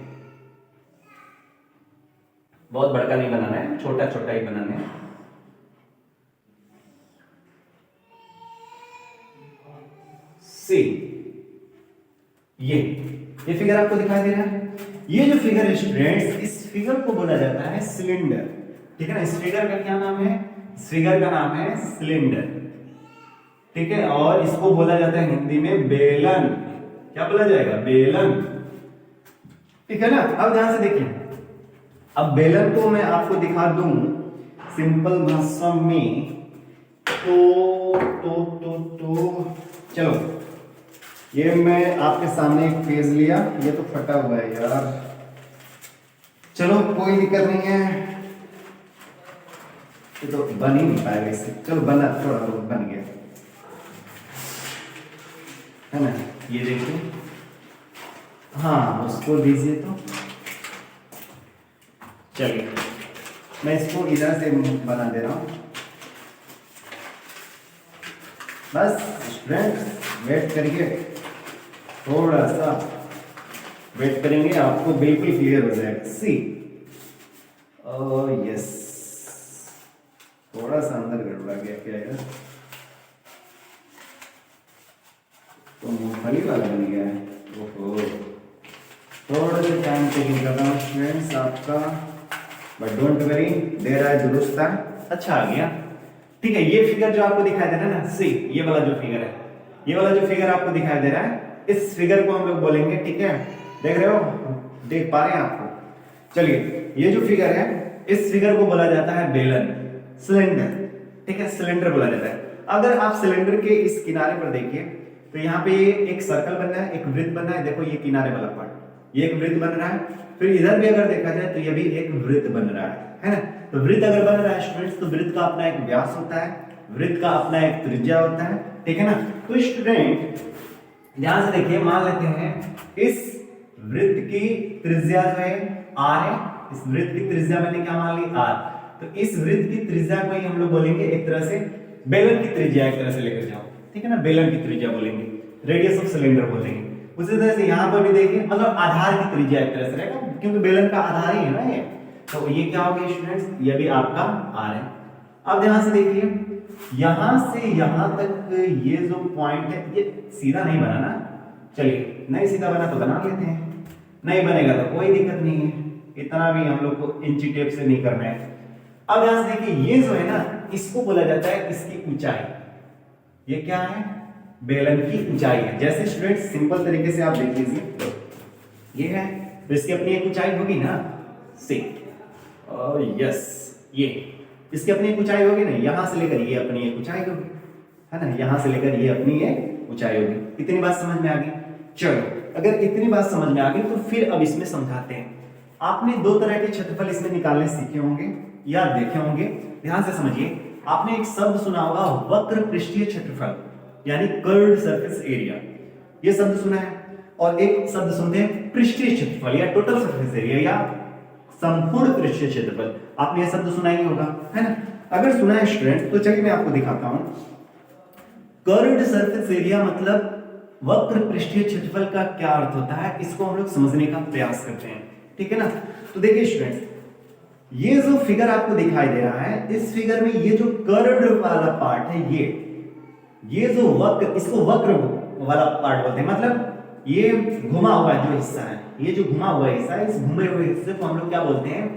[SPEAKER 1] बहुत बड़का नहीं बनाना है, छोटा छोटा ही बनाना है। सी ये फिगर आपको दिखाई दे रहा है, ये जो फिगर है स्टूडेंट्स, इस फिगर को बोला जाता है सिलेंडर, ठीक है ना। इस फिगर का क्या नाम है, इस फिगर का नाम है सिलेंडर, ठीक है। और इसको बोला जाता है हिंदी में बेलन, क्या बोला जाएगा, बेलन, ठीक है ना। अब ध्यान से देखिए, अब बेलन को मैं आपको दिखा दूं सिंपल भाषा में, तो चलो ये मैं आपके सामने एक पेज लिया, ये तो फटा हुआ है यार, चलो कोई दिक्कत नहीं है, ये तो बन ही नहीं पाएगा इससे, चलो बना, थोड़ा बहुत बन गया है ना। ये देखिए हाँ उसको दीजिए। तो चलिए मैं इसको इधर से बना दे रहा हूँ। बस स्टूडेंट्स वेट करिए, थोड़ा सा वेट करेंगे, आपको बिल्कुल क्लियर हो जाएगा। सी यस, थोड़ा सा अंदर गड़बड़ा गया क्या है, तो मूंगफली वाला बन गया है। ओहो, थोड़ा सा टाइम टेकिंग कर रहा हूँ स्टूडेंट्स आपका, बट डोंट वरी, देर आए दुरुस्त है। अच्छा आ गया, ठीक है। ये फिगर जो आपको दिखाई दे रहा है ना, सी ये वाला जो फिगर है, ये वाला जो फिगर आपको दिखाई दे रहा है, इस फिगर को हम लोग बोलेंगे, ठीक है, देख रहे हो, देख पा रहे हैं आपको। चलिए ये जो फिगर है, इस फिगर को बोला जाता है बेलन, सिलेंडर, ठीक है, सिलेंडर बोला जाता है। अगर आप सिलेंडर के इस किनारे पर देखिए तो यहाँ पे एक सर्कल बन रहा है, एक वृत्त बन रहा है, देखो ये किनारे वाला पार्ट, ये एक वृत्त बन रहा है। फिर इधर भी अगर देखा जाए तो ये भी एक वृत्त बन रहा है ना। तो वृत्त अगर बन रहा है स्टूडेंट्स, तो वृत्त का अपना एक व्यास होता है, वृत्त का अपना एक त्रिज्या होता है, ठीक है ना। तो स्टूडेंट ध्यान से देखिए, मान लेते हैं इस वृत्त की त्रिज्या जो है r है, इस वृत्त की त्रिज्या मैंने क्या मान ली r, तो इस वृत्त की त्रिज्या को ही हम लोग बोलेंगे एक तरह से बेलन की त्रिज्या, एक तरह से लेकर जाओ, ठीक है ना, बेलन की त्रिज्या बोलेंगे, रेडियस ऑफ सिलेंडर बोलेंगे। उसी तरह से यहाँ पर भी देखिए, मतलब आधार की त्रिज्या एक तरह से रहेगा, क्योंकि बेलन का आधार ही है ना ये। तो ये क्या हो गया स्टूडेंट्स, ये भी आपका r है। अब ध्यान से देखिए, यहां से यहां तक ये जो पॉइंट है, ये सीधा नहीं बना ना, चलिए नहीं सीधा बना तो बना लेते हैं, नहीं बनेगा तो कोई दिक्कत नहीं है, इतना भी हम लोग को इंची टेप से नहीं करना है। अब ध्यान से देखिए, ये जो है ना, इसको बोला जाता है इसकी ऊंचाई, ये क्या है, बेलन की ऊंचाई है। जैसे स्टूडेंट सिंपल तरीके से आप देख लीजिए, ये है तो इसकी अपनी एक ऊंचाई होगी ना, सी यस, ये इसकी अपनी एक ऊंचाई होगी ना, यहां से लेकर ये अपनी एक ऊंचाई होगी, है ना, यहां से लेकर ये अपनी एक ऊंचाई होगी। इतनी बात समझ में आ गई। चलो अगर इतनी बात समझ में आ गई तो फिर अब इसमें समझाते हैं। आपने दो तरह के क्षेत्रफल इसमें निकालने सीखे होंगे या देखे होंगे, ध्यान से समझिए। आपने एक शब्द सुना होगा वक्र पृष्ठीय क्षेत्रफल, यानी कर्व्ड सरफेस एरिया, ये शब्द सुना है। और एक शब्द सुनते हैं पृष्ठीय क्षेत्रफल या टोटल सरफेस एरिया या संपूर्ण पृष्ठीय क्षेत्रफल, आपने यह शब्द सुना ही होगा, है ना। अगर सुना है स्टूडेंट तो चलिए मैं आपको दिखाता हूं। कर्व्ड सरफेस एरिया मतलब वक्र पृष्ठीय क्षेत्रफल का क्या अर्थ होता है, इसको हम लोग समझने का प्रयास करते हैं, ठीक है ना। तो देखिए स्टूडेंट्स, ये जो फिगर आपको दिखाई दे रहा है, इस फिगर में ये जो कर्व्ड वाला पार्ट है, ये जो वक्र, इसको वक्र वाला पार्ट बोलते हैं, मतलब ये घुमा हुआ जो हिस्सा है, ये जो घुमा हुआ हिस्सा है, इस घुमे हुए हिस्से को हम लोग क्या बोलते हैं,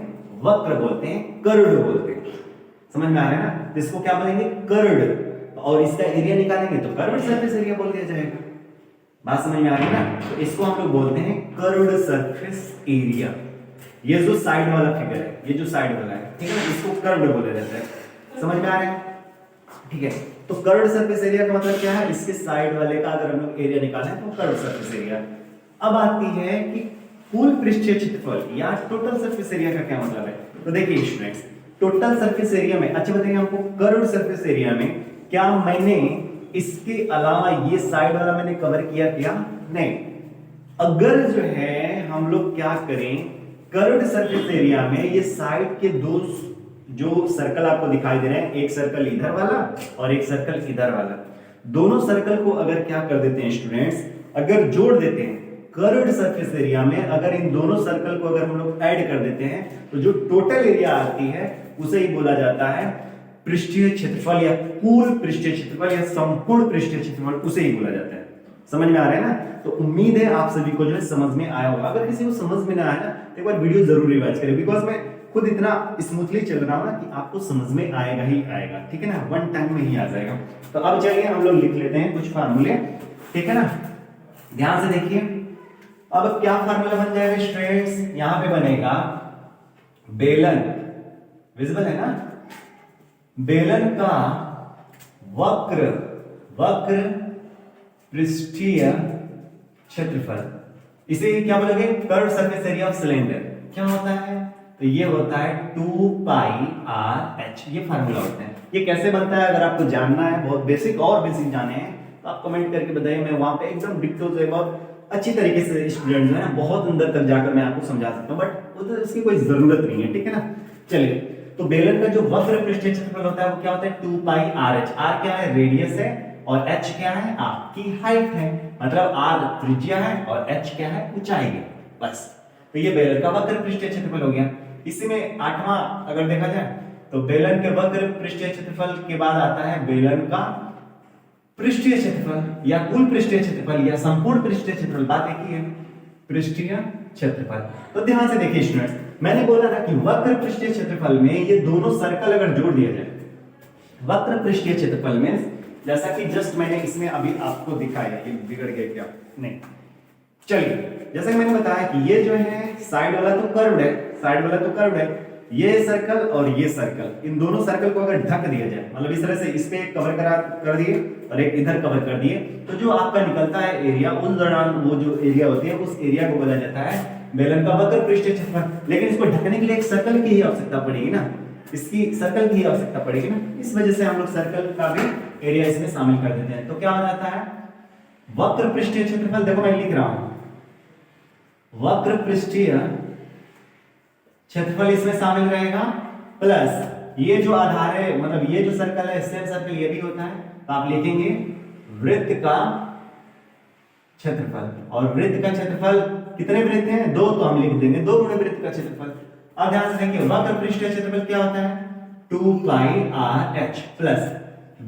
[SPEAKER 1] वक्र बोलते हैं, कर्व्ड बोलते हैं। समझ में आ रहा है ना, तो इसको क्या बोलेंगे, कर्व्ड, और इसका एरिया निकालेंगे तो कर्व्ड सरफेस एरिया बोल दिया जाएगा। बात समझ में आ रही है ना, तो इसको हम लोग बोलते हैं कर्व्ड सरफेस एरिया। ये जो साइड वाला फिगर है, ये जो साइड वाला है, ठीक है ना, इसको कर्व्ड बोला जाता है। समझ में आ रहा है, ठीक है। तो कर्व्ड सरफेस एरिया का मतलब क्या है, इसके साइड वाले का अगर हम लोग एरिया निकालें तो कर्व्ड सरफेस एरिया। अब आती है कि कुल पृष्ठीय क्षेत्रफल या टोटल सरफेस एरिया का क्या मतलब है। तो देखिए स्टूडेंट्स, टोटल सरफेस एरिया में, अच्छा बताइए हमको, कर्व्ड सरफेस एरिया में क्या मैंने इसके अलावा ये साइड वाला मैंने कवर किया क्या, नहीं। अगर जो है हम लोग क्या करें, कर्व्ड सरफेस एरिया में ये साइड के दो जो सर्कल आपको दिखाई दे रहे हैं, एक सर्कल इधर वाला और एक सर्कल इधर वाला, दोनों सर्कल को अगर क्या कर देते हैं स्टूडेंट्स, अगर जोड़ देते हैं कर्व्ड सरफेस एरिया में, अगर इन दोनों सर्कल को अगर हम लोग ऐड कर देते हैं तो जो टोटल एरिया आती है उसे ही बोला जाता है पृष्ठीय क्षेत्रफल या कुल पृष्ठीय क्षेत्रफल या संपूर्ण पृष्ठीय क्षेत्रफल, उसे ही बोला जाता है। समझ में आ रहा है ना। तो उम्मीद है आप सभी को जो है समझ में आया होगा। अगर किसी को समझ में ना आया ना, एक बार वीडियो जरूर रिवाइज करें, बिकॉज मैं खुद इतना स्मूथली चल रहा हूं ना कि आपको समझ में आएगा ही आएगा, ठीक है ना, वन टाइम में ही आ जाएगा। तो अब चलिए हम लोग लिख लेते हैं कुछ फार्मूले, ठीक है ना, ध्यान से देखिए। अब क्या फार्मूला बन जाएगा स्टूडेंट्स, यहां पे बनेगा बेलन, विजिबल है ना, बेलन का वक्र पृष्ठीय क्षेत्रफल, इसे क्या बोलोगे, curved surface area of cylinder. क्या होता है, तो ये होता है 2 पाई आर एच, ये फार्मूला होता है। ये कैसे बनता है अगर आपको जानना है, बहुत बेसिक और बेसिक जाने हैं तो आप कमेंट करके बताइए, मैं वहां पे एकदम डिक्टो से बहुत अच्छी तरीके से स्टूडेंट जो है ना बहुत अंदर तक जाकर मैं आपको समझा सकता हूँ, बट उधर इसकी कोई जरूरत नहीं है, ठीक है ना। चलिए, तो बेलन का जो वक्र पृष्ठीय क्षेत्रफल होता है वो क्या होता है 2 पाई आर एच। आर क्या है, रेडियस है, और एच क्या है, आपकी हाइट है। मतलब आर त्रिज्या है और एच क्या है, ऊंचाई है, बस। तो ये बेलन का वक्र पृष्ठीय क्षेत्रफल हो गया। इसी में 8वां अगर देखा जाए तो बेलन के वक्र पृष्ठीय क्षेत्रफल के बाद आता है बेलन का पृष्ठीय क्षेत्रफल या कुल पृष्ठीय क्षेत्रफल या संपूर्ण पृष्ठीय क्षेत्रफल। बात एक ही है, पृष्ठीय क्षेत्रफल। तो ध्यान से देखिए स्टूडेंट्स, मैंने बोला था कि वक्र पृष्ठीय क्षेत्रफल में ये दोनों सर्कल अगर जोड़ दिया जाए, वक्र पृष्ठीय क्षेत्रफल में, जैसा कि जस्ट मैंने इसमें अभी आपको दिखाया, ये बिगड़ गया क्या, नहीं, चलिए, जैसा कि मैंने बताया कि ये जो है साइड वाला तो कर्व्ड है, साइड वाला तो कर्व्ड है, ये सर्कल और ये सर्कल, इन दोनों सर्कल को अगर ढक दिया जाए, मतलब इस तरह से इस पे कवर कर दिए और एक इधर कवर कर दिए, तो जो आपका निकलता है एरिया, उस दौरान वो जो एरिया होती है उस एरिया को बोला जाता है बेलन का वक्र पृष्ठीय क्षेत्रफल। लेकिन इसको ढकने के लिए एक सर्कल की ही आवश्यकता पड़ेगी ना, इसकी सर्कल की ही आवश्यकता पड़ेगी ना, इस वजह से हम लोग सर्कल का भी एरिया इसमें शामिल कर देते हैं। तो क्या हो जाता है वक्र पृष्ठीय क्षेत्रफल, देखो मैं लिख रहा हूं वक्र पृष्ठीय क्षेत्रफल इसमें शामिल रहेगा, प्लस ये जो आधार है, मतलब ये जो सर्कल है, सेम सर्कल ये भी होता है, तो आप लिखेंगे वृत्त का क्षेत्रफल। और वृत्त का क्षेत्रफल कितने वृत्त हैं, 2, तो हम लिख देंगे 2 गुणे वृत्त का क्षेत्रफल। अब ध्यान से देखिए वक्र पृष्ठीय क्षेत्रफल क्या होता है 2 पाई आर एच, प्लस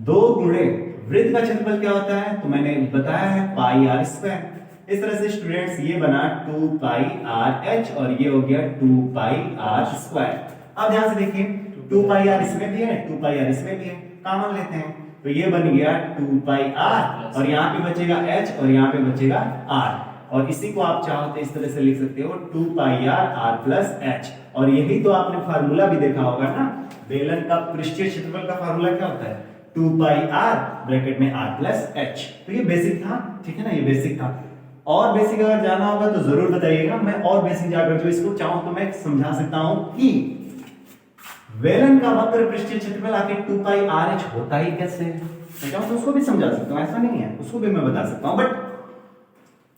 [SPEAKER 1] 2 गुणे वृत्त का क्षेत्रफल क्या होता है, तो मैंने बताया है पाई आर स्क्वायर। इस तरह से स्टूडेंट्स ये बना 2 पाई आर एच और ये हो गया 2 पाई आर स्क्वायर। अब ध्यान से देखिए 2 पाई आर इसमें भी है, 2 पाई आर इसमें भी है, कॉमन लेते हैं, तो ये बन गया 2 पाई आर और यहाँ पे बचेगा एच और यहाँ पे बचेगा आर, और इसी को आप चाहो तो इस तरह से लिख सकते हो 2 पाई आर प्लस एच। और यही तो आपने फार्मूला भी देखा होगा ना, बेलन का पृष्ठीय क्षेत्रफल का फार्मूला क्या होता है 2 पाई आर ब्रैकेट में आर प्लस एच। तो ये बेसिक था, ठीक है ना, ये बेसिक था। और बेसिक अगर जाना होगा तो जरूर बताइएगा, मैं और बेसिक जाकर जो इसको चाहूं तो मैं समझा सकता हूं कि बेलन का वक्र पृष्ठीय क्षेत्रफल आखिर 2 पाई आर एच होता ही कैसे है, मैं चाहूं तो उसको भी समझा सकता हूं, ऐसा नहीं है, उसको भी मैं बता सकता हूं, बट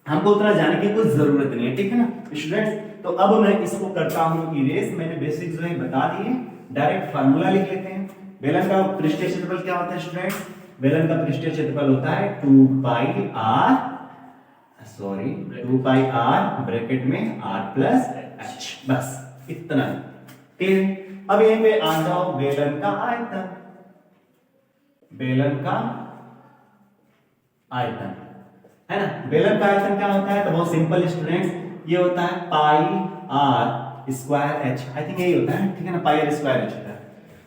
[SPEAKER 1] हमको उतना जाने की कोई जरूरत नहीं है, ठीक है ना स्टूडेंट्स। तो अब मैं इसको करता हूं इरेज, मैंने बेसिक जो है बता दिए, डायरेक्ट फार्मूला लिख लेते हैं। बेलन का पृष्ठीय क्षेत्रफल क्या होता है स्टूडेंट्स, बेलन का पृष्ठीय क्षेत्रफल होता है 2 pi r, sorry 2 pi r bracket में आर प्लस एच, बस इतना क्लियर। अब यहीं पे आ जाओ बेलन का आयतन, बेलन का आयतन है ना, बेलन का आयतन क्या होता है, तो बहुत सिंपल स्टूडेंट्स, ये होता है pi r square h, I think यही होता है, ठीक है ना, पाई आर स्क्वायर एच होता है।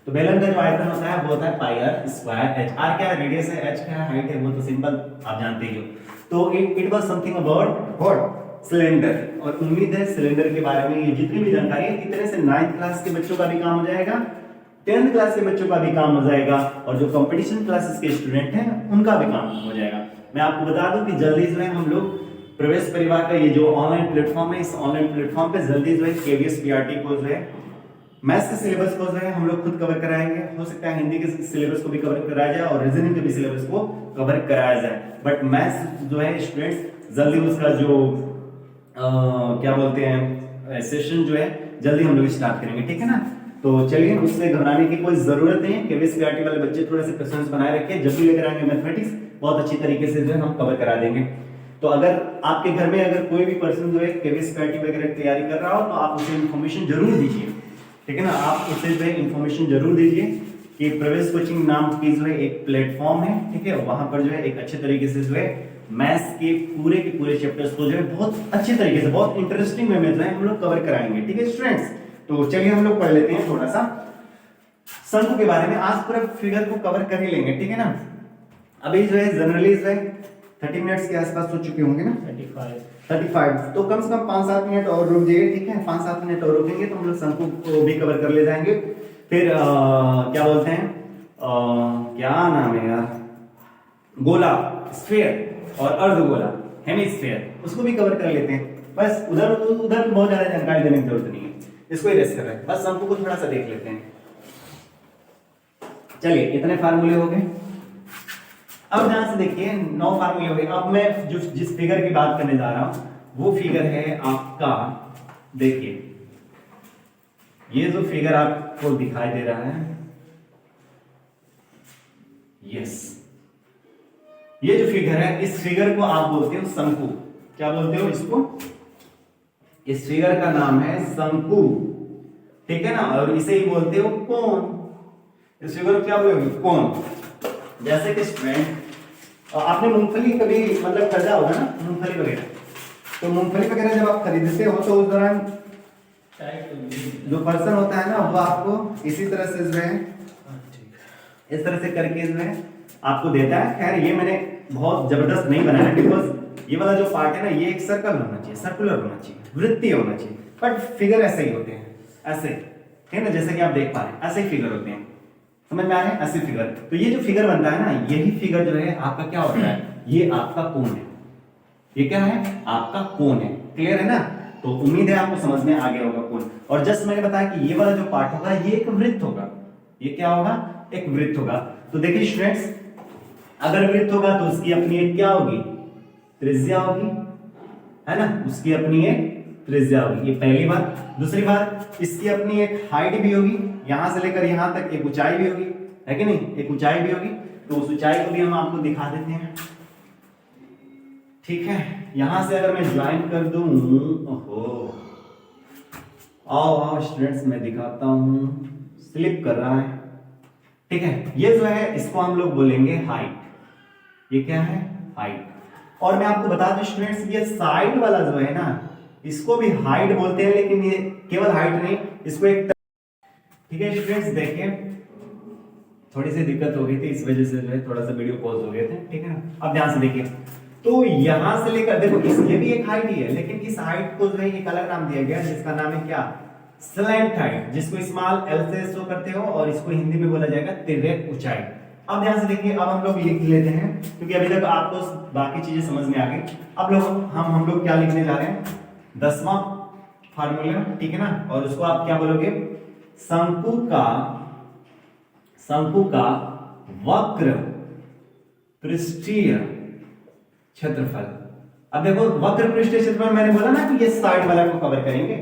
[SPEAKER 1] तो बेलन का जो आयतन होता है वो होता है pi r square H. Are क्या है, रेडियस है, एच क्या है, हाइट है, वो तो सिंपल आप जानते ही हो। तो it was something about what cylinder, और उम्मीद है सिलेंडर के बारे में ये जितनी भी जानकारी है इतने से 9th क्लास के बच्चों का भी काम हो जाएगा, 10th क्लास के बच्चों का भी काम हो जाएगा, और जो कंपटीशन क्लासेस के स्टूडेंट हैं उनका भी काम हो जाएगा। मैं आपको बता दूं कि जल्दी जो है हम लोग प्रवेश परिवार का ये जो ऑनलाइन प्लेटफॉर्म है, इस ऑनलाइन प्लेटफॉर्म पे जल्दी जो है केवीएस पीआरटी को जो है मैथ्स के सिलेबस को जो है हम लोग खुद कवर कराएंगे, हो सकता है हिंदी के सिलेबस को भी कवर कराया जाए और रीजनिंग के भी सिलेबस को कवर कराया जाए, बट मैथ्स जो है स्टूडेंट्स जल्दी उसका जो क्या बोलते हैं सेशन जो है जल्दी हम लोग स्टार्ट करेंगे, ठीक है ना। तो चलिए उससे घबराने की कोई जरूरत नहीं है, केवीएस पीआरटी वाले बच्चे थोड़े से पेशेंस बनाए रखिए, जब भी लेकर आएंगे मैथमेटिक्स बहुत अच्छी तरीके से जो है हम कवर करा देंगे। तो अगर आपके घर में अगर कोई भी पर्सन जो है केवीएस पीआरटी वगैरह की तैयारी कर रहा हो तो आप उसे इन्फॉर्मेशन जरूर दीजिए, ठीक है ना, आप उसे जो है इन्फॉर्मेशन जरूर दीजिए कि प्रवेश कोचिंग नाम की जो है एक प्लेटफॉर्म है, ठीक है, वहां पर जो है एक अच्छे तरीके से जो है मैथ्स के पूरे चैप्टर्स को जो है बहुत अच्छे तरीके से बहुत इंटरेस्टिंग वे में जो है हम लोग कवर कराएंगे, ठीक है स्टूडेंट्स। तो चलिए हम लोग पढ़ लेते हैं थोड़ा सा शंकु के बारे में, आज पूरा फिगर को कवर कर ही लेंगे, ठीक है ना। अभी जो है जनरली जो है 30 मिनट्स के आसपास हो चुके होंगे ना, 35, तो कम से कम 5-7 मिनट और रुक जाइए, ठीक है, 5-7 मिनट और रुकेंगे तो हम लोग शंकु को भी कवर कर ले जाएंगे। फिर क्या बोलते हैं क्या नाम है यार, गोला, स्फीयर और अर्धगोला, हेमिस्फीयर, उसको भी कवर कर लेते हैं। बस उधर बहुत ज्यादा जानकारी देने की जरूरत नहीं है, इसको ही रेस्ट कर रहे हैं, बस शंकु को थोड़ा सा देख लेते हैं। चलिए इतने फार्मूले हो गए। अब ध्यान से देखिए 9 फार्मूले हो गए। अब मैं जिस फिगर की बात करने जा रहा हूं वो फिगर है आपका, देखिए ये जो फिगर आपको दिखाई दे रहा है, यस, ये जो फिगर है इस फिगर को आप बोलते हो शंकु। क्या बोलते हो इसको? इस फिगर का नाम है शंकु, ठीक है ना, और इसे ही बोलते हो कोन। इस फिगर को क्या बोलोगे? कोन। जैसे कि स्टूडेंट आपने मूंगफली कभी मतलब खरीदा होगा ना, मूंगफली वगैरह, तो मूंगफली वगैरह जब आप खरीदते हो तो उस दौरान जो पर्सन होता है ना वो आपको इसी तरह से जो है इस तरह से करके जो है आपको देता है। खैर ये मैंने बहुत जबरदस्त नहीं बनाया, बिकॉज ये वाला जो पार्ट है ना ये एक सर्कल होना चाहिए, सर्कुलर होना चाहिए, वृत्तीय होना चाहिए, बट फिगर ऐसे ही होते हैं, ऐसे, ठीक है ना, जैसे कि आप देख पा रहे हैं ऐसे ही फिगर होते हैं, समझ में आ रहे हैं? ऐसे फिगर। तो ये जो फिगर बनता है ना, यही फिगर जो है आपका क्या होता है, ये आपका कोण है। ये क्या है? आपका कोण है। क्लियर है ना? तो उम्मीद है आपको समझ में आ गया होगा कोण। और जस्ट मैंने बताया कि ये वाला जो पार्ट होगा ये एक वृत्त होगा। ये क्या होगा? एक वृत्त होगा। तो देखिए स्टूडेंट्स, अगर वृत्त होगा तो उसकी अपनी एक क्या होगी? त्रिज्या होगी, है ना, उसकी अपनी एक त्रिज्या होगी। ये पहली बात। दूसरी बात, इसकी अपनी एक हाइट भी होगी, यहां से लेकर यहां तक एक ऊंचाई भी होगी, है कि नहीं? एक ऊंचाई भी होगी। तो उस ऊंचाई को भी हम आपको दिखा देते हैं, ठीक है। यहां से अगर मैं ज्वाइन कर दूं, ओहो, आओ आओ स्टूडेंट्स मैं दिखाता हूं, स्लिप कर रहा है, ठीक है। ये जो है इसको हम लोग बोलेंगे हाइट। ये क्या है? हाइट। और मैं आपको बता दूं स्टूडेंट्स, ये साइड वाला जो है ना इसको भी हाइट बोलते हैं, लेकिन ये केवल हाइट नहीं, इसको एक, ठीक है स्टूडेंट्स। देखिए थोड़ी सी दिक्कत हो गई थी, इस वजह से जो है थोड़ा सा वीडियो पॉज हो गए थे, ठीक है ना। अब ध्यान से देखिए, तो यहां से लेकर देखो इसलिए भी एक हाइट ही है, लेकिन इस हाइट को जो है एक अलग नाम दिया गया जिसका नाम है क्या? स्लैंट हाइट, जिसको स्मॉल एल से शो करते हो, और इसको हिंदी में बोला जाएगा तिर्यक ऊंचाई। अब ध्यान से देखिए, अब हम लोग लिख लेते हैं क्योंकि अभी तक आपको बाकी चीजें समझ में आ गई। अब लोग हम लोग क्या लिखने जा रहे हैं? 10वां फार्मूला, ठीक है ना। और उसको आप क्या बोलोगे? शंकु का वक्र पृष्ठीय क्षेत्रफल। अब देखो वक्र पृष्ठीय क्षेत्रफल, मैंने बोला ना कि ये साइड वाला को कवर करेंगे।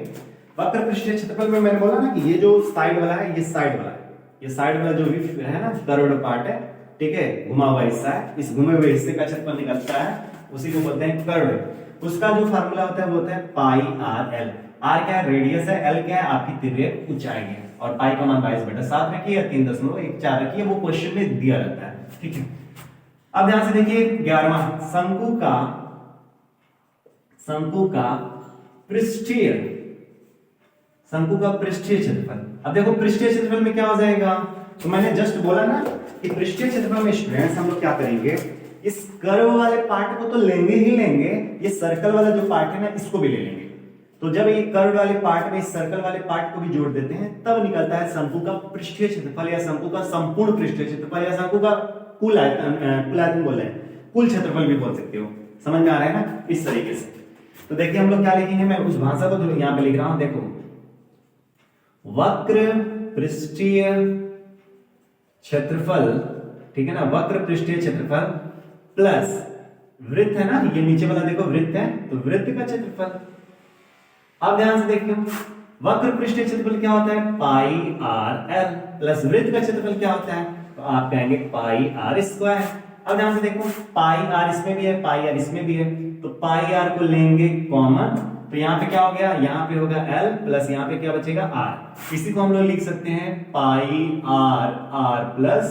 [SPEAKER 1] वक्र पृष्ठीय क्षेत्रफल में मैंने बोला ना कि ये जो साइड वाला है, ये साइड वाला है, ये साइड वाला जो भी है ना कर्व्ड पार्ट है, ठीक है, घुमा हुआ हिस्सा है, इस घुमे हुए हिस्से का क्षेत्रफल निकलता है, उसी को बोलते हैं कर्व। उसका जो फार्मूला होता है वो होता है पाई आर एल। आर क्या है? रेडियस है, एल क्या है? आपकी तिर्यक ऊंचाई है, और पाई का मान 22/7 रखिए या 3.14 रखिए, वो क्वेश्चन में दिया रहता है, ठीक है। अब ध्यान से देखिए 11वां, शंकु का पृष्ठीय क्षेत्रफल। अब देखो पृष्ठीय क्षेत्रफल में क्या हो जाएगा, तो मैंने जस्ट बोला ना कि पृष्ठीय क्षेत्रफल में स्टूडेंट्स हम लोग क्या करेंगे, इस कर्व वाले पार्ट को तो लेंगे ही लेंगे, ये सर्कल वाला जो पार्ट है ना इसको भी ले लेंगे। तो जब ये कर्व वाले पार्ट में इस सर्कल वाले पार्ट को भी जोड़ देते हैं तब निकलता है शंकु का पृष्ठीय क्षेत्रफल, या शंकु का संपूर्ण पृष्ठीय क्षेत्रफल, या शंकु का कुल आयतन बोल रहे हैं, कुल क्षेत्रफल भी बोल सकते हो। समझ में आ रहा है ना? इस तरीके से। तो देखिए हम लोग क्या लिखेंगे, मैं उस भाषा को जो यहाँ पे लिख रहा हूं, देखो वक्र पृष्ठीय क्षेत्रफल, ठीक है ना, वक्र पृष्ठीय क्षेत्रफल प्लस वृत्त है ना, ये नीचे वाला देखो वृत्त है, तो वृत्त का क्षेत्रफल। अब ध्यान से देखिए वक्र पृष्ठीय क्षेत्रफल क्या होता है? पाई आर एल, प्लस वृत्त का क्षेत्रफल क्या होता है? तो आप कहेंगे पाई आर स्क्वायर। अब ध्यान से देखो पाई आर इसमें भी है, पाई आर इसमें भी है, तो पाई आर को लेंगे कॉमन, तो यहाँ पे क्या हो गया? यहाँ पे होगा एल प्लस यहाँ पे क्या बचेगा? आर। इसी को हम लोग लिख सकते हैं पाई आर आर प्लस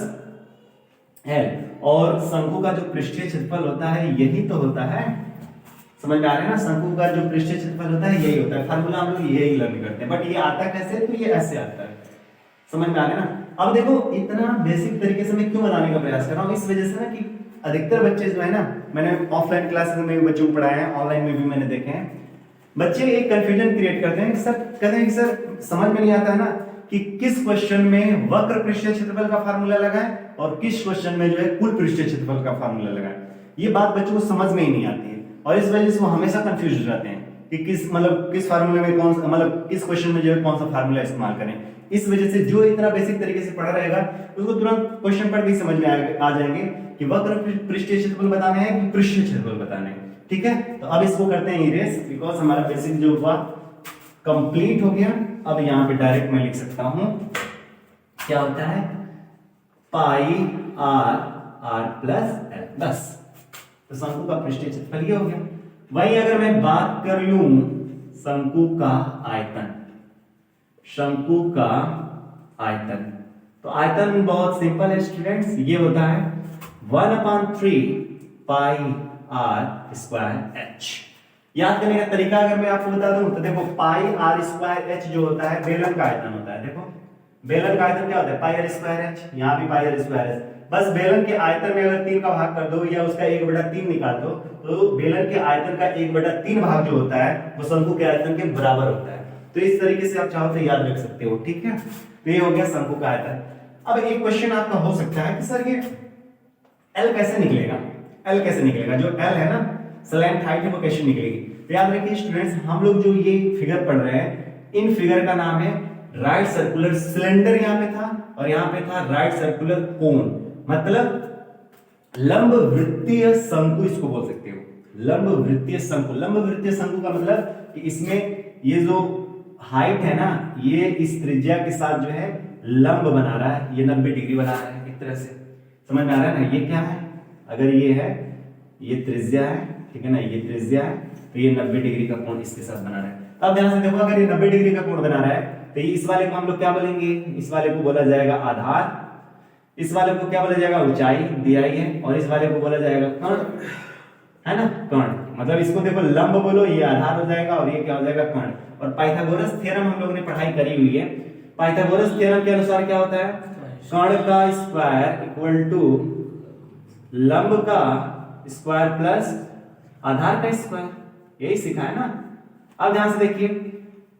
[SPEAKER 1] एल। और शंकु का जो पृष्ठीय क्षेत्रफल होता है यही तो होता है, समझ में आ रहा है ना? शंकु का जो पृष्ठीय क्षेत्रफल होता है यही होता है, फार्मूला हम लोग यही लर्न करते हैं, बट ये आता कैसे? तो ये ऐसे आता है, समझ में आ रहा है ना? अब देखो इतना बेसिक तरीके से मैं क्यों बनाने का प्रयास कर रहा हूँ, इस वजह से ना कि अधिकतर बच्चे जो है ना, मैंने ऑफलाइन क्लासेस में भी बच्चों को पढ़ाया है, ऑनलाइन में भी मैंने देखे हैं, बच्चे एक कंफ्यूजन क्रिएट करते हैं कि सर, कहते हैं कि सर समझ में नहीं आता है ना कि किस क्वेश्चन में वक्र पृष्ठीय क्षेत्रफल का फार्मूला लगाएं और किस क्वेश्चन में जो है कुल पृष्ठीय क्षेत्रफल का फार्मूला लगाएं। ये बात बच्चों को समझ में ही नहीं आती है, और इस वजह से वो हमेशा कंफ्यूज हो जाते हैं कि किस फार्मूले में कौन सा किस क्वेश्चन में जो है कौन सा फार्मूला इस्तेमाल करें। इस वजह से जो इतना बेसिक तरीके से पढ़ा रहेगा उसको तुरंत क्वेश्चन पढ़ के समझ में आ जाएंगे कि वक्र पृष्ठीय क्षेत्रफल बताने हैं कि पृष्ठीय क्षेत्रफल बताने हैं। ठीक है, तो अब इसको करते हैं इरेज, बिकॉज हमारा बेसिक जो हुआ कंप्लीट हो गया। अब यहाँ पे डायरेक्ट मैं लिख सकता हूं क्या होता है pi are are plus L, बस। तो शंकु का पृष्ठीय क्षेत्रफल ये हो गया। वही अगर मैं बात कर लूं शंकु का आयतन, शंकु का आयतन, तो आयतन बहुत सिंपल है स्टूडेंट्स, ये होता है 1/3 पाई आर स्क्वायर एच। याद करने का तरीका अगर मैं आपको बता दूं तो देखो पाई आर स्क्वायर एच जो होता है बेलन का आयतन होता है। देखो बेलन का आयतन क्या होता है पाई आर स्क्वायर एच, यहाँ भी पाई आर स्क्वायर एच। बस बेलन के आयतन में अगर 3 का भाग कर दो या उसका 1/3 निकाल दो तो बेलन के आयतन का 1/3 भाग जो होता है वो शंकु के आयतन के बराबर होता है। तो इस तरीके से आप चाहो तो याद रख सकते हो। ठीक है, तो ये हो गया शंकु का आयतन। अब एक क्वेश्चन आपका हो सकता है कि सर ये एल कैसे निकलेगा, एल कैसे निकलेगा, जो एल है ना स्लैंट हाइट है वो कैसे निकलेगी। तो याद रखिए स्टूडेंट्स, हम लोग जो ये फिगर पढ़ रहे हैं इन फिगर का नाम है राइट सर्कुलर सिलेंडर, यहाँ पे था, और यहाँ पे था राइट सर्कुलर कोन, मतलब लंब वृत्तीय शंकु इसको बोल सकते हो, लंब वृत्तीय शंकु। लंब वृत्तीय शंकु का मतलब कि इसमें ये जो हाइट है ना ये इस त्रिज्या के साथ जो है लंब बना रहा है, ये 90 डिग्री बना रहा है। एक तरह से समझ में आ रहा है ना, ये क्या है, अगर ये है ये त्रिज्या है, ठीक है ना, ये त्रिज्या है, तो ये 90 डिग्री का कोण इसके साथ बना रहा है। तो अब ध्यान से देखो, अगर ये 90 डिग्री का कोण बना रहा है तो इस वाले को हम लोग क्या बोलेंगे, इस वाले को बोला जाएगा आधार, इस वाले को क्या बोला जाएगा ऊंचाई दिया ही है, और इस वाले को बोला जाएगा कर्ण, है ना, कर्ण। मतलब इसको देखो लंब बोलो ये आधार हो जाएगा और ये क्या हो जाएगा कर्ण। और पाइथागोरस थ्योरम हम लोगों ने पढ़ाई करी हुई है, पाइथागोरस थ्योरम के अनुसार क्या होता है कर्ण का स्क्वायर इक्वल टू लंब का स्क्वायर प्लस आधार का स्क्वायर, यही सीखा है ना। अब ध्यान से देखिए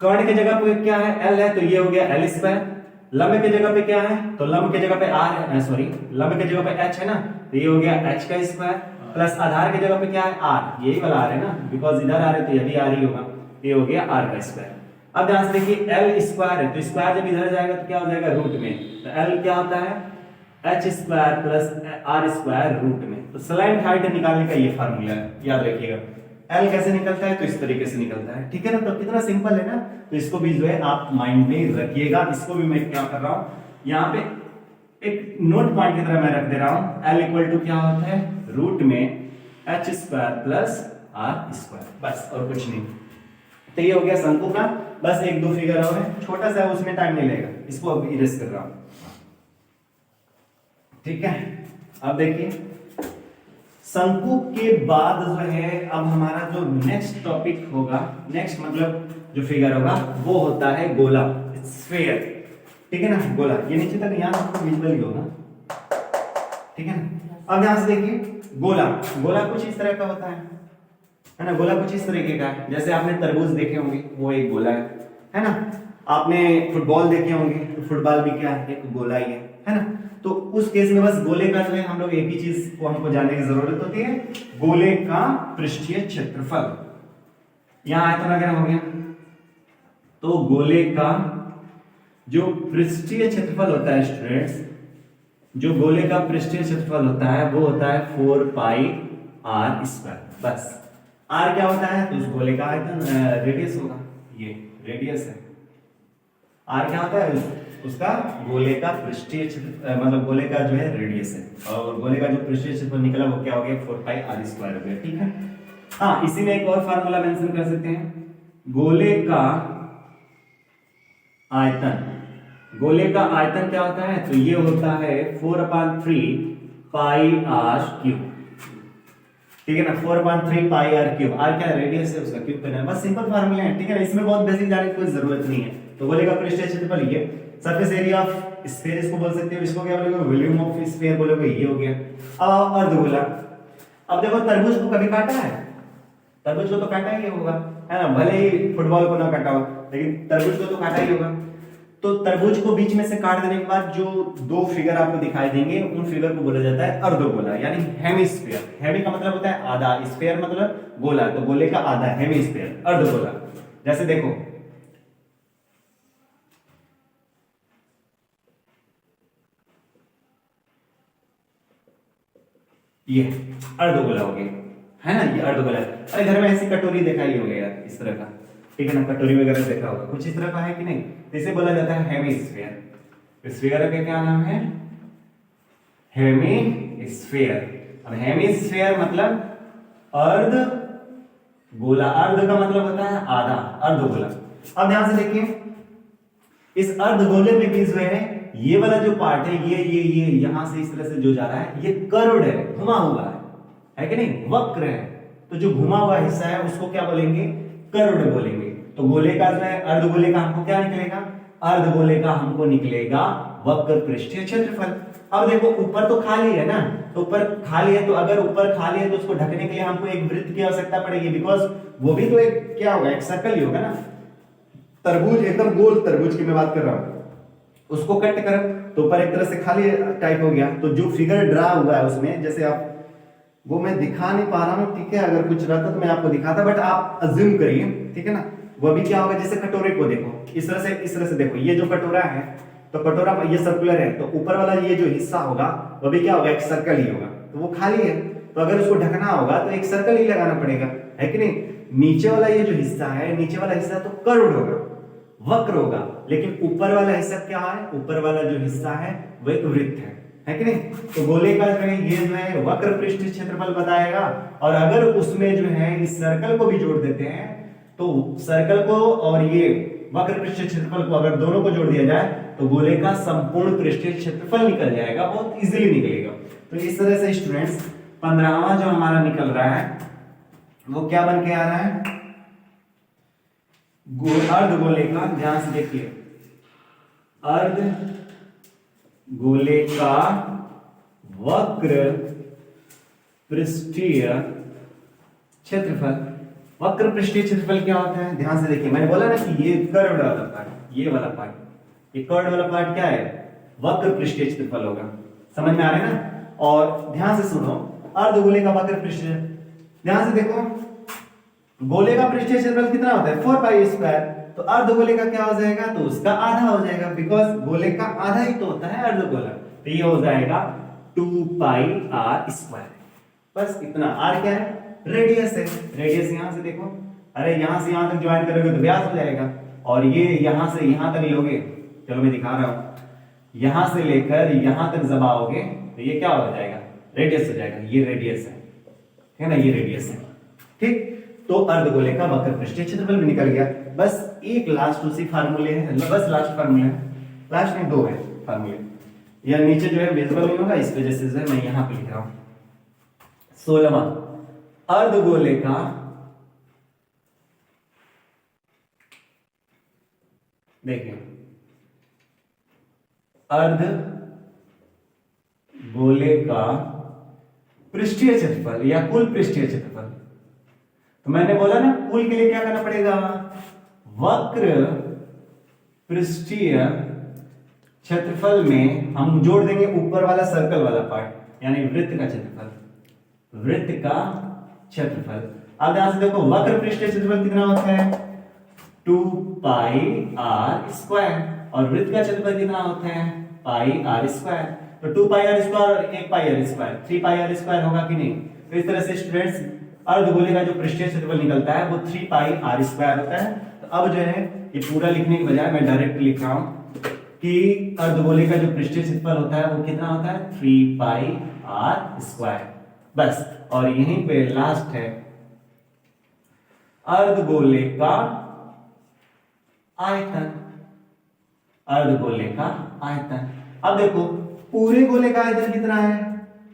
[SPEAKER 1] कर्ण के जगह पे क्या है एल है, तो ये हो गया एल स्क्वायर। लंब के जगह पे क्या है, तो लंब के जगह पे आर है, सॉरी लंब के जगह पे एच है ना, तो ये हो गया एच का स्क्वायर प्लस आधार के जगह पे क्या है आर, यही वाला आर है ना, बिकॉज इधर आर है तो ये भी आर ही होगा, ये हो गया आर का स्क्वायर। अब ध्यान से देखिए एल स्क्वायर है, तो स्क्वायर जब इधर जाएगा तो क्या हो जाएगा रूट में, तो एल क्या होता है H square plus R square root में। तो स्लैंट हाइट निकालने का ये फार्मूला है, याद रखिएगा। एल कैसे निकलता है, तो इस तरीके से निकलता है, ठीक है ना। तो कितना सिंपल है ना, तो इसको भी जो है आप माइंड में रखिएगा। इसको भी मैं क्या कर रहा हूं यहाँ पे एक नोट पॉइंट की तरह मैं रख दे रहा हूं, एल इक्वल टू क्या होता है रूट में H square plus R square, बस और कुछ नहीं। तो ये हो गया शंकु का, बस 1-2 फिगर और है, छोटा सा उसमें टाइम नहीं लगेगा, इसको अब इरेज कर रहा हूं, ठीक है। अब देखिए शंकु के बाद जो है अब हमारा जो नेक्स्ट टॉपिक होगा, नेक्स्ट मतलब जो फिगर होगा वो होता है गोला, स्फीयर, ठीक है ना, गोला। ये नीचे तक यहाँ आपको विजुअल ही होगा, ठीक है ना। अब ध्यान से देखिए गोला, गोला कुछ इस तरह का होता है ना, गोला कुछ इस तरीके का है, जैसे आपने तरबूज देखे होंगे वो एक गोला है ना। आपने फुटबॉल देखे होंगे तो फुटबॉल भी क्या है एक गोला ही है ना। तो उस केस में बस गोले का जो है हम लोग एक ही चीज को हमको जानने की जरूरत होती है, गोले का पृष्ठीय क्षेत्रफल। यहां आयतन वगैरह हो गया, तो गोले का जो पृष्ठीय क्षेत्रफल होता है स्टूडेंट्स, जो गोले का पृष्ठीय क्षेत्रफल होता है वो होता है 4 पाई आर स्क्वायर, बस। आर क्या होता है, तो उस गोले का आयतन रेडियस होगा, ये रेडियस है। आर क्या होता है उसका गोले का पृष्ठीय क्षेत्र मतलब गोले का जो है रेडियस है, और गोले का जो पृष्ठीय क्षेत्रफल निकला वो क्या हो गया 4 पाई आर स्क्वायर हो गया, ठीक है। हाँ, इसी में एक और फार्मूला मेंशन कर सकते हैं, गोले का आयतन, गोले का आयतन क्या होता है, तो ये होता है 4/3 पाई आर क्यूब, ठीक है ना, 4/3 पाई आर क्यूब। आर क्या रेडियस है उसका, क्यूब करना है, बस सिंपल फार्मूला है, ठीक है ना। इसमें बहुत बेसिक जाने की कोई जरूरत नहीं है। तो गोले का पृष्ठीय क्षेत्रफल ये, सरफेस एरिया ऑफ स्फीयर इसको बोल सकते हो, इसको क्या बोलोगे वॉल्यूम ऑफ स्फीयर बोलोगे, ये हो गया। अब अर्धगोला, अब देखो तरबूज को कभी काटा है, तरबूज को तो काटा ही होगा, है ना, भले ही फुटबॉल को ना काटा हो लेकिन तरबूज को तो काटा ही होगा। तो तरबूज को बीच में से काट देने के बाद जो दो फिगर आपको दिखाई देंगे उन फिगर को बोला जाता है अर्धगोला यानी हेमिस्फीयर। हेमी का मतलब होता है आधा, स्फीयर मतलब गोला, तो गोले का आधा हेमिस्फीयर अर्धगोला। जैसे देखो ये अर्धगोला हो गया, है ना, ये अर्धगोला। अरे घर में ऐसी कटोरी देखा ही होगा यार इस तरह का, ठीक है ना, कटोरी वगैरह देखा होगा, कुछ इस तरह का है कि नहीं, तो इसे बोला जाता है हेमिस्फीयर। स्फीयर का क्या नाम है, हेमिस्फीयर। अब हेमिस्फीयर मतलब अर्ध गोला, अर्ध का मतलब होता है आधा, अर्धगोला। अब ध्यान से देखिए इस अर्धगोले में भी जो है ये वाला जो पार्ट है ये यहां से इस तरह से जो जा रहा है ये कर्व्ड है, घुमा हुआ है कि नहीं, वक्र है। तो जो घुमा हुआ हिस्सा है उसको क्या बोलेंगे, कर्व्ड बोलेंगे। तो गोले का जो है अर्धगोले का हमको क्या निकलेगा, अर्धगोले का हमको निकलेगा वक्र पृष्ठीय क्षेत्रफल। अब देखो ऊपर तो खाली है ना, तो ऊपर खाली है, तो अगर ऊपर खाली है तो उसको ढकने के लिए हमको एक वृत्त की आवश्यकता पड़ेगी, बिकॉज वो भी तो एक क्या होगा, एक सर्कल ही होगा ना। तरबूज एकदम गोल तरबूज की मैं बात कर रहा हूं, उसको कट कर तो ऊपर एक तरह से खाली टाइप हो गया, तो जो फिगर ड्रा हुआ है उसमें, जैसे आप वो मैं दिखा नहीं पा रहा हूं, ठीक है, अगर कुछ रहता तो मैं आपको दिखाता, बट आप अज्यूम करिए, ठीक है ना। वो भी क्या होगा, जैसे कटोरे को देखो इस तरह से देखो, ये जो कटोरा है तो कटोरा ये सर्कुलर है, तो ऊपर वाला ये जो हिस्सा होगा वो भी क्या होगा, एक सर्कल ही होगा, तो वो खाली है, तो अगर उसको ढकना होगा तो एक सर्कल ही लगाना पड़ेगा, है कि नहीं। नीचे वाला ये जो हिस्सा है, नीचे वाला हिस्सा तो कर्व्ड होगा, वक्र होगा, लेकिन ऊपर वाला हिस्सा क्या है, ऊपर वाला जो हिस्सा है वो एक वृत्त है कि नहीं। तो गोले का जो है ये जो है वक्र पृष्ठीय क्षेत्रफल बताएगा, और अगर उसमें जो है इस सर्कल को भी जोड़ देते हैं तो सर्कल को और ये वक्र पृष्ठीय क्षेत्रफल को अगर दोनों को जोड़ दिया जाए तो गोले का संपूर्ण पृष्ठीय क्षेत्रफल निकल जाएगा, बहुत इजीली निकलेगा। तो इस तरह से स्टूडेंट्स 15वां जो हमारा निकल रहा है वो क्या बन के आ रहा है, अर्धगोले का, ध्यान से देखिए, अर्धगोले का वक्र पृष्ठीय क्षेत्रफल। वक्र पृष्ठीय क्षेत्रफल क्या होता है, ध्यान से देखिए, मैंने बोला ना कि ये कर्व्ड वाला पार्ट, ये वाला पार्ट, ये कर्व्ड वाला पार्ट क्या है, वक्र पृष्ठीय क्षेत्रफल होगा, समझ में आ रहा है ना। और ध्यान से सुनो, अर्धगोले का वक्र पृष्ठीय, ध्यान से देखो, गोले का पृष्ठीय क्षेत्रफल कितना होता है 4 पाई स्क्वायर, तो अर्धगोले का क्या हो जाएगा, तो उसका आधा हो जाएगा, बिकॉज गोले का आधा ही तो होता है अर्धगोला, तो ये हो जाएगा 2 पाई आर स्क्वायर। बस इतना, आर क्या है, रेडियस है, रेडियस यहां से देखो, अरे यहां से यहां तक ज्वाइन करोगे तो व्यास हो जाएगा, और ये यहां से यहां तक लोगे, चलो मैं दिखा रहा हूं, यहां से लेकर यहां तक जबाओगे तो ये क्या हो जाएगा, रेडियस हो जाएगा, ये रेडियस है ना, ये रेडियस है, ठीक। तो अर्धगोले का वक्र पृष्ठीय क्षेत्रफल भी निकल गया। बस एक लास्ट उसी फार्मूले है, बस लास्ट फार्मूला है, लास्ट में 2 है फार्मूले, या नीचे जो है विजिबल नहीं होगा इस वजह से मैं यहां पे लिख रहा हूं। 16वां, अर्धगोले का देखिए, अर्धगोले का पृष्ठीय क्षेत्रफल या कुल पृष्ठीय क्षेत्रफल, तो मैंने बोला ना कुल के लिए क्या करना पड़ेगा, वक्र पृष्ठीय क्षेत्रफल में हम जोड़ देंगे ऊपर वाला सर्कल वाला पार्ट, यानी वृत्त का क्षेत्रफल, वृत्त का क्षेत्रफल। अब ध्यान से देखो, वक्र पृष्ठीय क्षेत्रफल कितना होता है 2 पाई आर स्क्वायर, और वृत्त का क्षेत्रफल कितना होता है पाई आर स्क्वायर, तो 2 पाई आर स्क्वायर और 1 pi r square, 3 pi r square होगा कि नहीं। तो इस तरह से स्टूडेंट्स अर्धगोले का जो पृष्ठीय क्षेत्रफल निकलता है वो 3 पाई आर स्क्वायर होता है। तो अब जो है ये पूरा लिखने के बजाय मैं डायरेक्ट लिख रहा हूं कि अर्धगोले का जो पृष्ठीय क्षेत्रफल होता है वो कितना होता है 3 पाई आर स्क्वायर, बस। और यहीं पे लास्ट है अर्धगोले का आयतन, अर्धगोले का आयतन। अब देखो पूरे गोले का आयतन कितना है,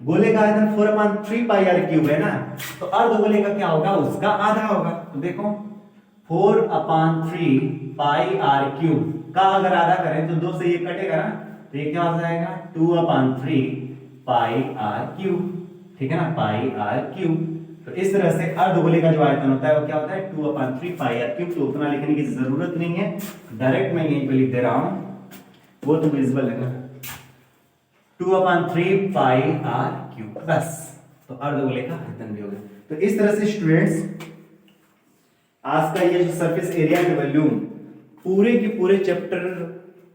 [SPEAKER 1] गोले का आयतन 4/3 पाई आर क्यूब है ना, तो अर्धगोले का क्या होगा, उसका आधा होगा। तो देखो 4/3 पाई आर क्यूब का अगर आधा करें तो 2 से ये कटेगा ना, तो ये क्या हो जाएगा 2/3 पाई आर क्यूब, ठीक है ना, पाई आर क्यूब। तो इस तरह से अर्धगोले का जो आयतन होता है वो क्या होता है 2/3 पाई आर क्यूब। तो उतना लिखने की जरूरत नहीं है, डायरेक्ट मैं यहीं पे लिख दे रहा हूं वो तो विजिबल है ना, 2/3 पाई आर क्यूब, बस। तो अर्धगोले का आयतन भी हो गया। तो इस तरह से स्टूडेंट्स आज का ये जो सरफेस एरिया के वॉल्यूम पूरे के पूरे चैप्टर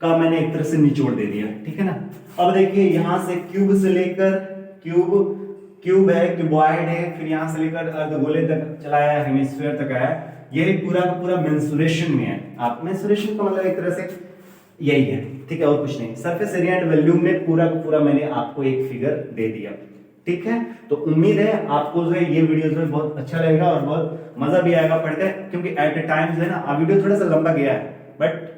[SPEAKER 1] का मैंने एक तरह से निचोड़ दे दिया, ठीक है ना। अब देखिए यहां से क्यूब से लेकर क्यूब है, क्यूबॉइड है, फिर यहां से लेकर अर्धगोले तक चलाया, हेमिस्फीयर तक आया। यही पूरा का पूरा मेंसुरेशन में है। आप मेंसुरेशन का मतलब एक तरह से यही है, ठीक है, और कुछ नहीं। सरफेस एरिया एंड वॉल्यूम में पूरा का पूरा मैंने आपको एक फिगर दे दिया, ठीक है। तो उम्मीद है आपको जो है ये वीडियो जो है बहुत अच्छा लगेगा और बहुत मजा भी आएगा पढ़कर, क्योंकि एट ए टाइम जो है ना वीडियो थोड़ा सा लंबा गया है, बट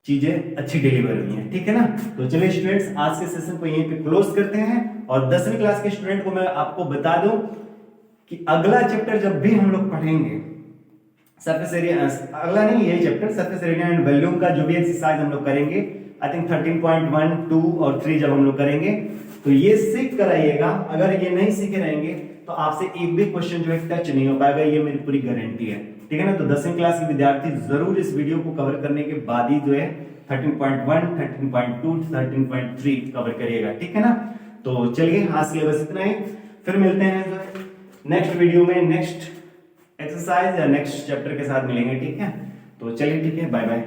[SPEAKER 1] चीजें अच्छी डिलीवर हुई हैं, ठीक है ना। तो चलिए स्टूडेंट्स आज के सेशन को यहीं पे क्लोज करते हैं। और 10वीं क्लास के स्टूडेंट को मैं आपको बता दूं कि अगला चैप्टर जब भी हम लोग पढ़ेंगे सरफेस एरिया, अगला नहीं यही chapter surface area and volume का जो भी एक्सरसाइज हम लोग करेंगे, आई थिंक 13.1, 2 और 3 जब हम लोग करेंगे तो ये सीख कर आइएगा। अगर ये नहीं सीखे रहेंगे तो आपसे एक भी क्वेश्चन जो है टच नहीं हो पाएगा, ये मेरी पूरी गारंटी है, ठीक है ना। तो 10वीं क्लास के विद्यार्थी जरूर इस वीडियो को कवर करने के बाद ही जो है 13.1, 13.2, 13.3 कवर करिएगा, ठीक है ना। तो चलिए आज के लिए बस इतना ही, फिर मिलते हैं जो है नेक्स्ट वीडियो में नेक्स्ट एक्सरसाइज या नेक्स्ट चैप्टर के साथ मिलेंगे, ठीक है। तो चलिए ठीक है, बाय बाय।